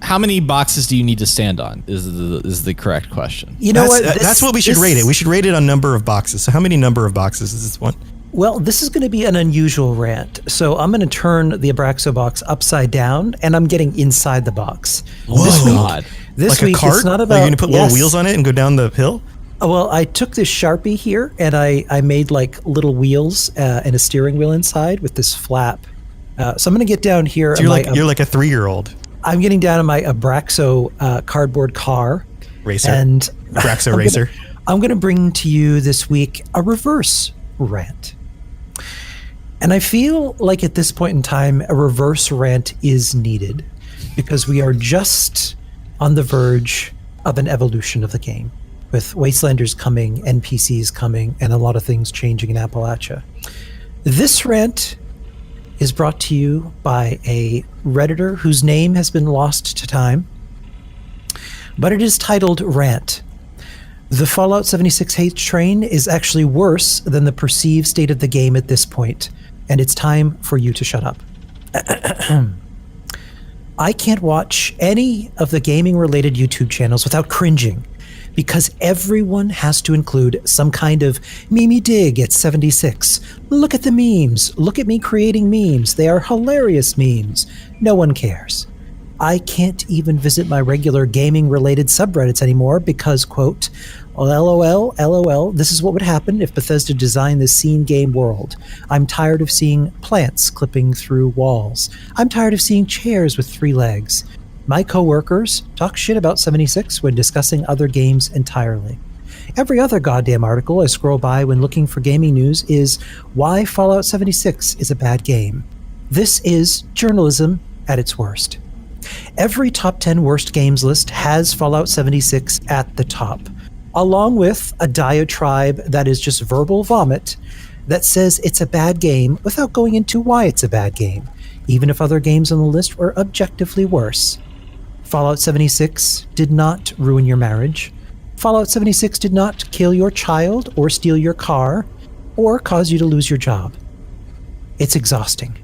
How many boxes do you need to stand on? Is the correct question. You know what? That's what we should rate it. We should rate it on number of boxes. So how many number of boxes is this one? Well, this is going to be an unusual rant. So I'm going to turn the Abraxo box upside down, and I'm getting inside the box. Whoa. This like week a cart? it's not about. Are you going to put little wheels on it and go down the hill? Well, I took this Sharpie here, and I made like little wheels and a steering wheel inside with this flap. So I'm going to get down here. So you're like a 3-year-old. I'm getting down on my Abraxo cardboard car. Racer. And Abraxo Racer. I'm going to bring to you this week a reverse rant. And I feel like at this point in time, a reverse rant is needed because we are just on the verge of an evolution of the game with Wastelanders coming, NPCs coming, and a lot of things changing in Appalachia. This rant is brought to you by a Redditor whose name has been lost to time, but it is titled Rant. The Fallout 76 hate train is actually worse than the perceived state of the game at this point, and it's time for you to shut up. I can't watch any of the gaming-related YouTube channels without cringing, because everyone has to include some kind of meme dig at 76. Look at the memes. Look at me creating memes. They are hilarious memes. No one cares. I can't even visit my regular gaming-related subreddits anymore because, quote, LOL, this is what would happen if Bethesda designed this scene game world. I'm tired of seeing plants clipping through walls. I'm tired of seeing chairs with 3 legs. My coworkers talk shit about 76 when discussing other games entirely. Every other goddamn article I scroll by when looking for gaming news is why Fallout 76 is a bad game. This is journalism at its worst. Every top 10 worst games list has Fallout 76 at the top, along with a diatribe that is just verbal vomit that says it's a bad game without going into why it's a bad game, even if other games on the list were objectively worse. Fallout 76 did not ruin your marriage. Fallout 76 did not kill your child or steal your car or cause you to lose your job. It's exhausting.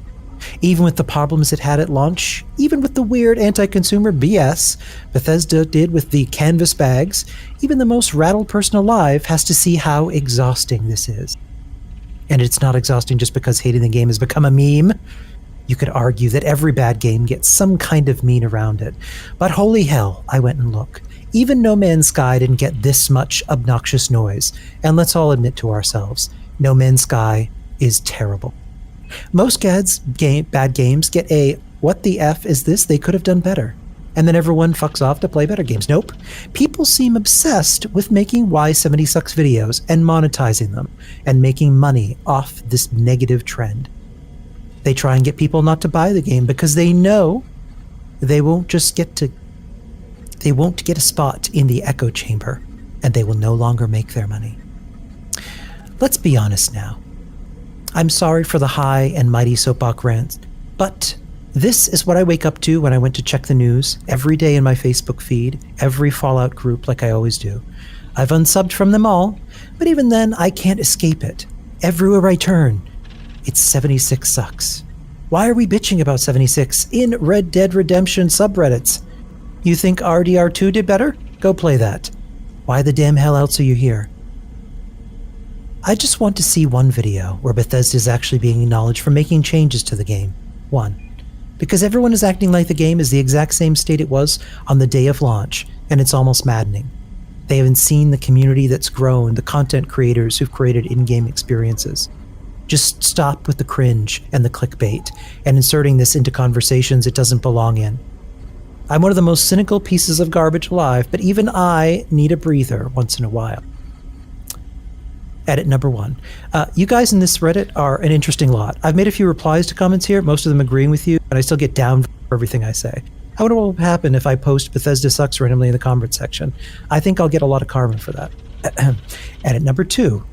Even with the problems it had at launch, even with the weird anti-consumer BS Bethesda did with the canvas bags, even the most rattled person alive has to see how exhausting this is. And it's not exhausting just because hating the game has become a meme. You could argue that every bad game gets some kind of meme around it. But holy hell, I went and looked. Even No Man's Sky didn't get this much obnoxious noise. And let's all admit to ourselves, No Man's Sky is terrible. Most bad games get a, what the F is this? They could have done better. And then everyone fucks off to play better games. Nope. People seem obsessed with making Why 70 Sucks videos and monetizing them and making money off this negative trend. They try and get people not to buy the game because they know they won't get a spot in the echo chamber and they will no longer make their money. Let's be honest now. I'm sorry for the high and mighty soapbox rants, but this is what I wake up to when I went to check the news every day in my Facebook feed, every Fallout group like I always do. I've unsubbed from them all, but even then I can't escape it. Everywhere I turn, it's 76 sucks. Why are we bitching about 76 in Red Dead Redemption subreddits? You think RDR2 did better? Go play that. Why the damn hell else are you here? I just want to see one video where Bethesda is actually being acknowledged for making changes to the game. One. Because everyone is acting like the game is the exact same state it was on the day of launch, and it's almost maddening. They haven't seen the community that's grown, the content creators who've created in-game experiences. Just stop with the cringe and the clickbait and inserting this into conversations it doesn't belong in. I'm one of the most cynical pieces of garbage alive, but even I need a breather once in a while. Edit number 1. You guys in this Reddit are an interesting lot. I've made a few replies to comments here, most of them agreeing with you, and I still get down for everything I say. I wonder what will happen if I post Bethesda sucks randomly in the comment section. I think I'll get a lot of karma for that. And at number 2,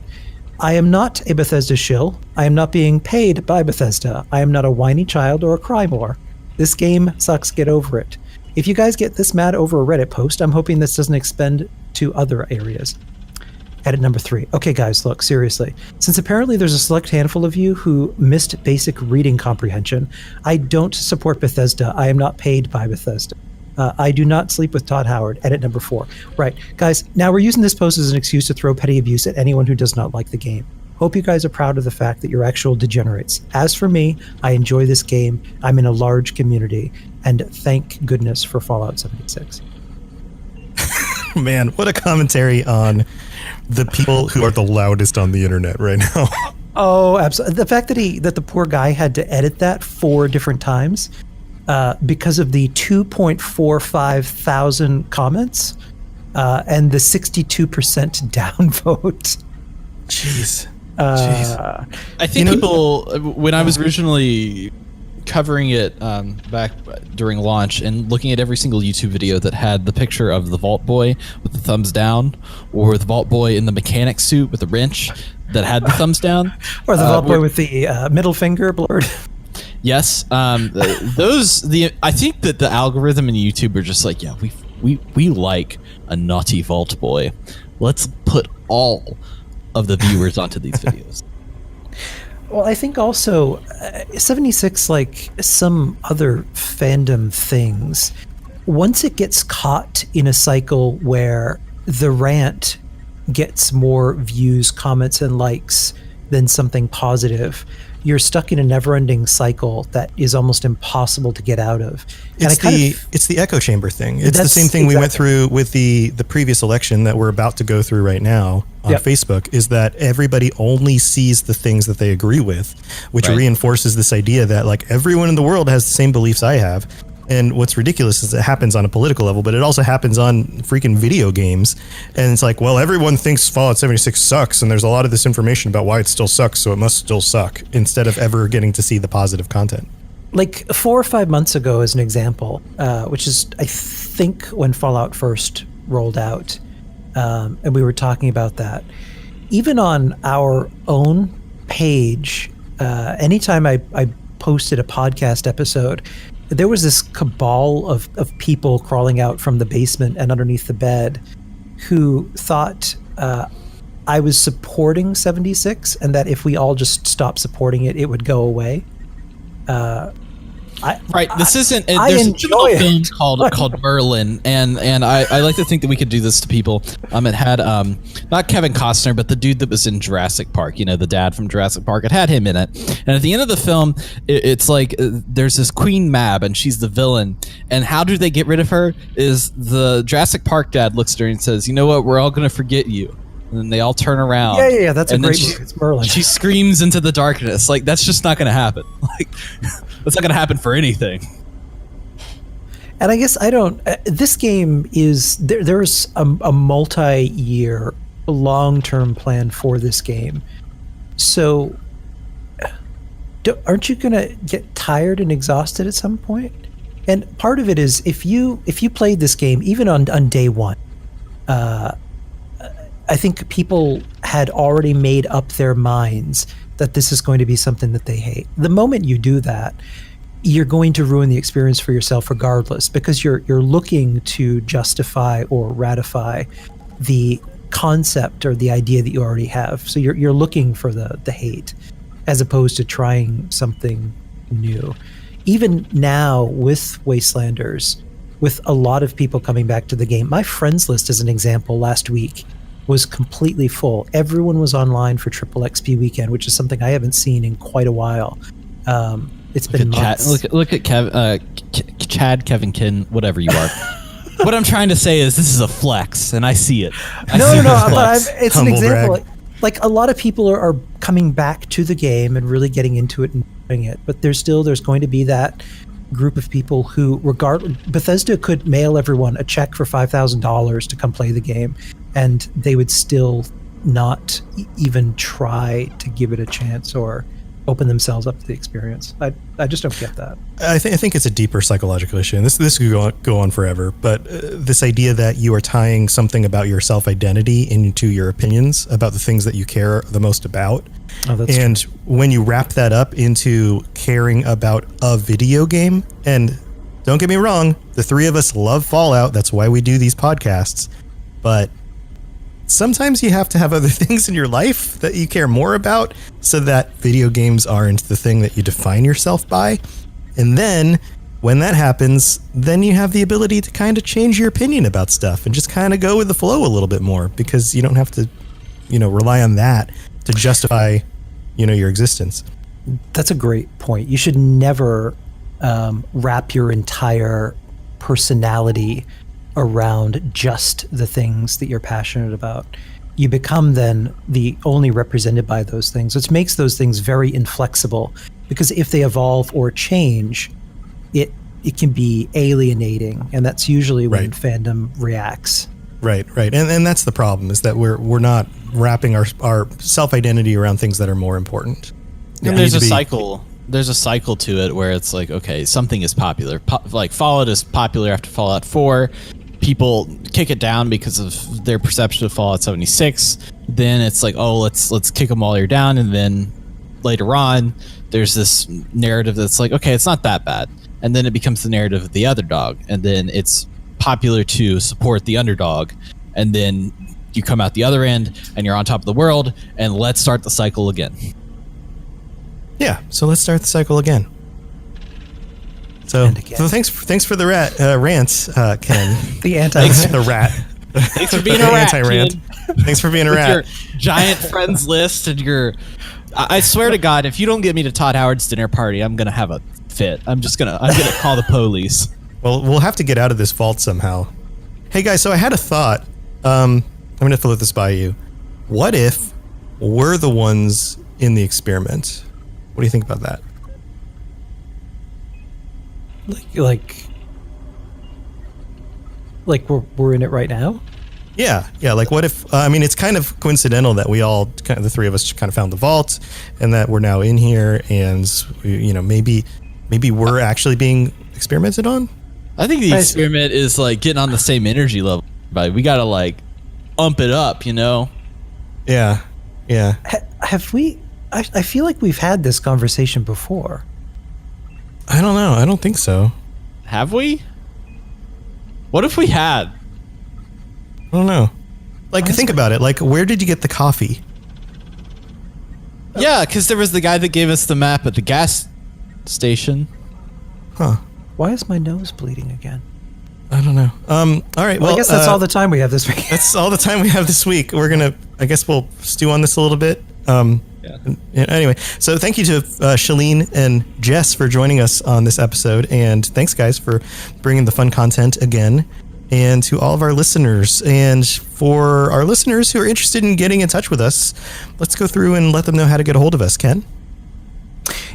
I am not a Bethesda shill. I am not being paid by Bethesda. I am not a whiny child or a cry whore. This game sucks, get over it. If you guys get this mad over a Reddit post, I'm hoping this doesn't expand to other areas. At number 3. Okay, guys, look, seriously. Since apparently there's a select handful of you who missed basic reading comprehension, I don't support Bethesda. I am not paid by Bethesda. I do not sleep with Todd Howard. Edit number 4. Right, guys, now we're using this post as an excuse to throw petty abuse at anyone who does not like the game. Hope you guys are proud of the fact that you're actual degenerates. As for me, I enjoy this game. I'm in a large community, and thank goodness for Fallout 76. Man, what a commentary on the people who are the loudest on the internet right now. Oh, absolutely. The fact that the poor guy had to edit that 4 different times because of the 2.45 thousand comments and the 62% downvote. Jeez. I think people, when I was originally covering it back during launch and looking at every single YouTube video that had the picture of the Vault Boy with the thumbs down, or the Vault Boy in the mechanic suit with the wrench that had the thumbs down, or the Vault Boy with the middle finger blurred. Yes, I think that the algorithm in YouTube are just like, yeah, we like a naughty Vault Boy. Let's put all of the viewers onto these videos. Well, I think also 76, like some other fandom things, once it gets caught in a cycle where the rant gets more views, comments, and likes than something positive, you're stuck in a never-ending cycle that is almost impossible to get out of. It's the echo chamber thing. It's the same thing we went through with the previous election that we're about to go through right now on Facebook, is that everybody only sees the things that they agree with, which reinforces this idea that like everyone in the world has the same beliefs I have. And what's ridiculous is it happens on a political level, but it also happens on freaking video games. And it's like, well, everyone thinks Fallout 76 sucks, and there's a lot of this information about why it still sucks, so it must still suck, instead of ever getting to see the positive content. Like 4 or 5 months ago, as an example, which is, I think, when Fallout first rolled out, and we were talking about that. Even on our own page, anytime I posted a podcast episode, there was this cabal of people crawling out from the basement and underneath the bed who thought I was supporting 76 and that if we all just stopped supporting it, it would go away. This isn't. I There's enjoy a film it. called Merlin, and I like to think that we could do this to people. It had not Kevin Costner, but the dude that was in Jurassic Park. You know, the dad from Jurassic Park. It had him in it, and at the end of the film, it's like there's this Queen Mab, and she's the villain. And how do they get rid of her? Is the Jurassic Park dad looks at her and says, "You know what? We're all gonna forget you." And then they all turn around. Yeah. That's a great movie. It's Merlin. She screams into the darkness. Like, that's just not going to happen. Like, that's not going to happen for anything. And I guess I don't. This game is there's a multi-year, long-term plan for this game. So, aren't you going to get tired and exhausted at some point? And part of it is if you played this game even on day one, I think people had already made up their minds that this is going to be something that they hate. The moment you do that, you're going to ruin the experience for yourself regardless, because you're looking to justify or ratify the concept or the idea that you already have. So you're looking for the hate as opposed to trying something new. Even now with Wastelanders, with a lot of people coming back to the game, my friends list as an example last week was completely full. Everyone was online for Triple XP weekend, which is something I haven't seen in quite a while. It's been months. Look at Chad, Kevin Kin, whatever you are. What I'm trying to say is this is a flex, and I see it. No, but it's an example. Like a lot of people are coming back to the game and really getting into it and doing it, but there's going to be that group of people who, Bethesda could mail everyone a check for $5,000 to come play the game, and they would still not even try to give it a chance or open themselves up to the experience. I just don't get that. I think it's a deeper psychological issue, and this could go on forever. But this idea that you are tying something about your self-identity into your opinions about the things that you care the most about, and when you wrap that up into caring about a video game, and don't get me wrong, the three of us love Fallout. That's why we do these podcasts, but sometimes you have to have other things in your life that you care more about so that video games aren't the thing that you define yourself by. And then when that happens, then you have the ability to kind of change your opinion about stuff and just kind of go with the flow a little bit more, because you don't have to, rely on that to justify, your existence. That's a great point. You should never wrap your entire personality around just the things that you're passionate about. You become then the only represented by those things, which makes those things very inflexible, because if they evolve or change, it can be alienating, and that's usually when fandom reacts. Right. And that's the problem, is that we're not wrapping our self-identity around things that are more important. And there's a cycle. There's a cycle to it where it's like, okay, something is popular. Like Fallout is popular after Fallout 4. People kick it down because of their perception of Fallout 76. Then it's like, oh, let's kick them all year down. And then later on, there's this narrative that's like, okay, it's not that bad. And then it becomes the narrative of the underdog. And then it's popular to support the underdog. And then you come out the other end and you're on top of the world, and let's start the cycle again. Yeah, so let's start the cycle again. So thanks for the rant, Ken. The rat. Thanks for being a rat, anti-rant. Thanks for being a rat. Your giant friends list and your... I swear to God, if you don't get me to Todd Howard's dinner party, I'm gonna have a fit. I'm gonna call the police. Well, we'll have to get out of this vault somehow. Hey guys, so I had a thought. I'm gonna float this by you. What if we're the ones in the experiment? What do you think about that? Like we're in it right now? Yeah. Like, what if? It's kind of coincidental that we all, the three of us, kind of found the vault, and that we're now in here, and maybe we're actually being experimented on. I think the experiment is like getting on the same energy level, but we gotta like ump it up, Yeah. Have we? I feel like we've had this conversation before. I don't know. I don't think so. Have we? What if we had? I don't know. Like, think about it. Like, where did you get the coffee? Yeah, because there was the guy that gave us the map at the gas station. Huh. Why is my nose bleeding again? I don't know. All right. Well, I guess that's all the time we have this week. That's all the time we have this week. I guess we'll stew on this a little bit. Anyway, so thank you to Shaline and Jess for joining us on this episode, and thanks guys for bringing the fun content again, and to all of our listeners. And for our listeners who are interested in getting in touch with us, let's go through and let them know how to get a hold of us. Ken?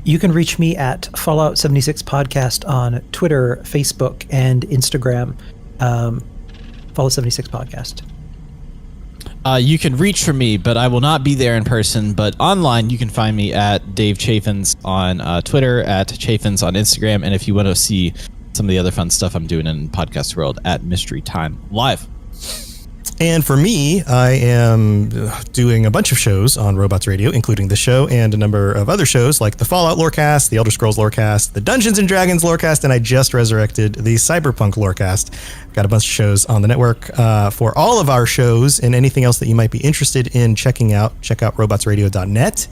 You can reach me at Fallout 76 Podcast on Twitter, Facebook, and Instagram. Fallout 76 Podcast. You can reach for me, but I will not be there in person. But online, you can find me at Dave CHAFINZ on Twitter, at CHAFINZ on Instagram, and if you want to see some of the other fun stuff I'm doing in podcast world, at Mystery Time Live. And for me, I am doing a bunch of shows on Robots Radio, including this show and a number of other shows like the Fallout Lorecast, the Elder Scrolls Lorecast, the Dungeons & Dragons Lorecast, and I just resurrected the Cyberpunk Lorecast. Got a bunch of shows on the network. For all of our shows and anything else that you might be interested in checking out, check out robotsradio.net.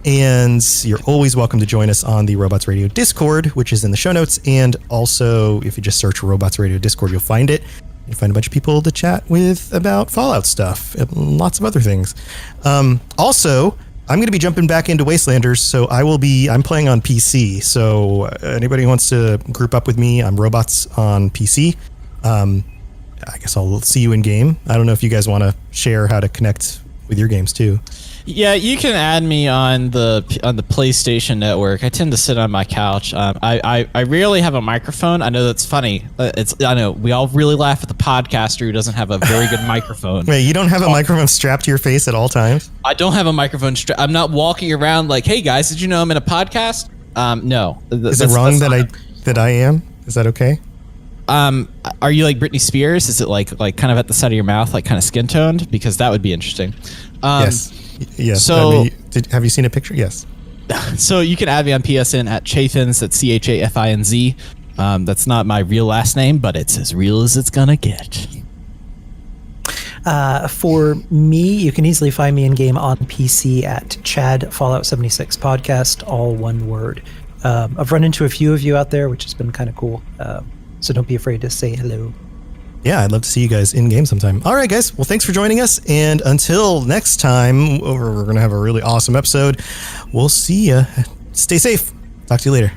And you're always welcome to join us on the Robots Radio Discord, which is in the show notes. And also, if you just search Robots Radio Discord, you'll find it. You find a bunch of people to chat with about Fallout stuff and lots of other things. Also, I'm going to be jumping back into Wastelanders, so I'm playing on PC. So anybody who wants to group up with me, I'm Robots on PC. I guess I'll see you in game. I don't know if you guys want to share how to connect with your games too. Yeah, you can add me on the PlayStation Network. I tend to sit on my couch. I rarely have a microphone. I know that's funny. I know we all really laugh at the podcaster who doesn't have a very good microphone. Wait, you don't have a microphone strapped to your face at all times? I don't have a microphone. I'm not walking around like, hey guys, did you know I'm in a podcast? No. Is it wrong that I am? Is that okay? Are you like Britney Spears? Is it like kind of at the side of your mouth, like kind of skin toned? Because that would be interesting. Yes. So have you seen a picture? Yes. So you can add me on PSN at CHAFINZ. That's CHAFINZ. That's not my real last name, but it's as real as it's gonna get. For me, you can easily find me in game on PC at Chad Fallout 76 Podcast, all one word. I've run into a few of you out there, which has been kind of cool. So don't be afraid to say hello. Yeah, I'd love to see you guys in game sometime. All right, guys. Well, thanks for joining us. And until next time, we're going to have a really awesome episode. We'll see you. Stay safe. Talk to you later.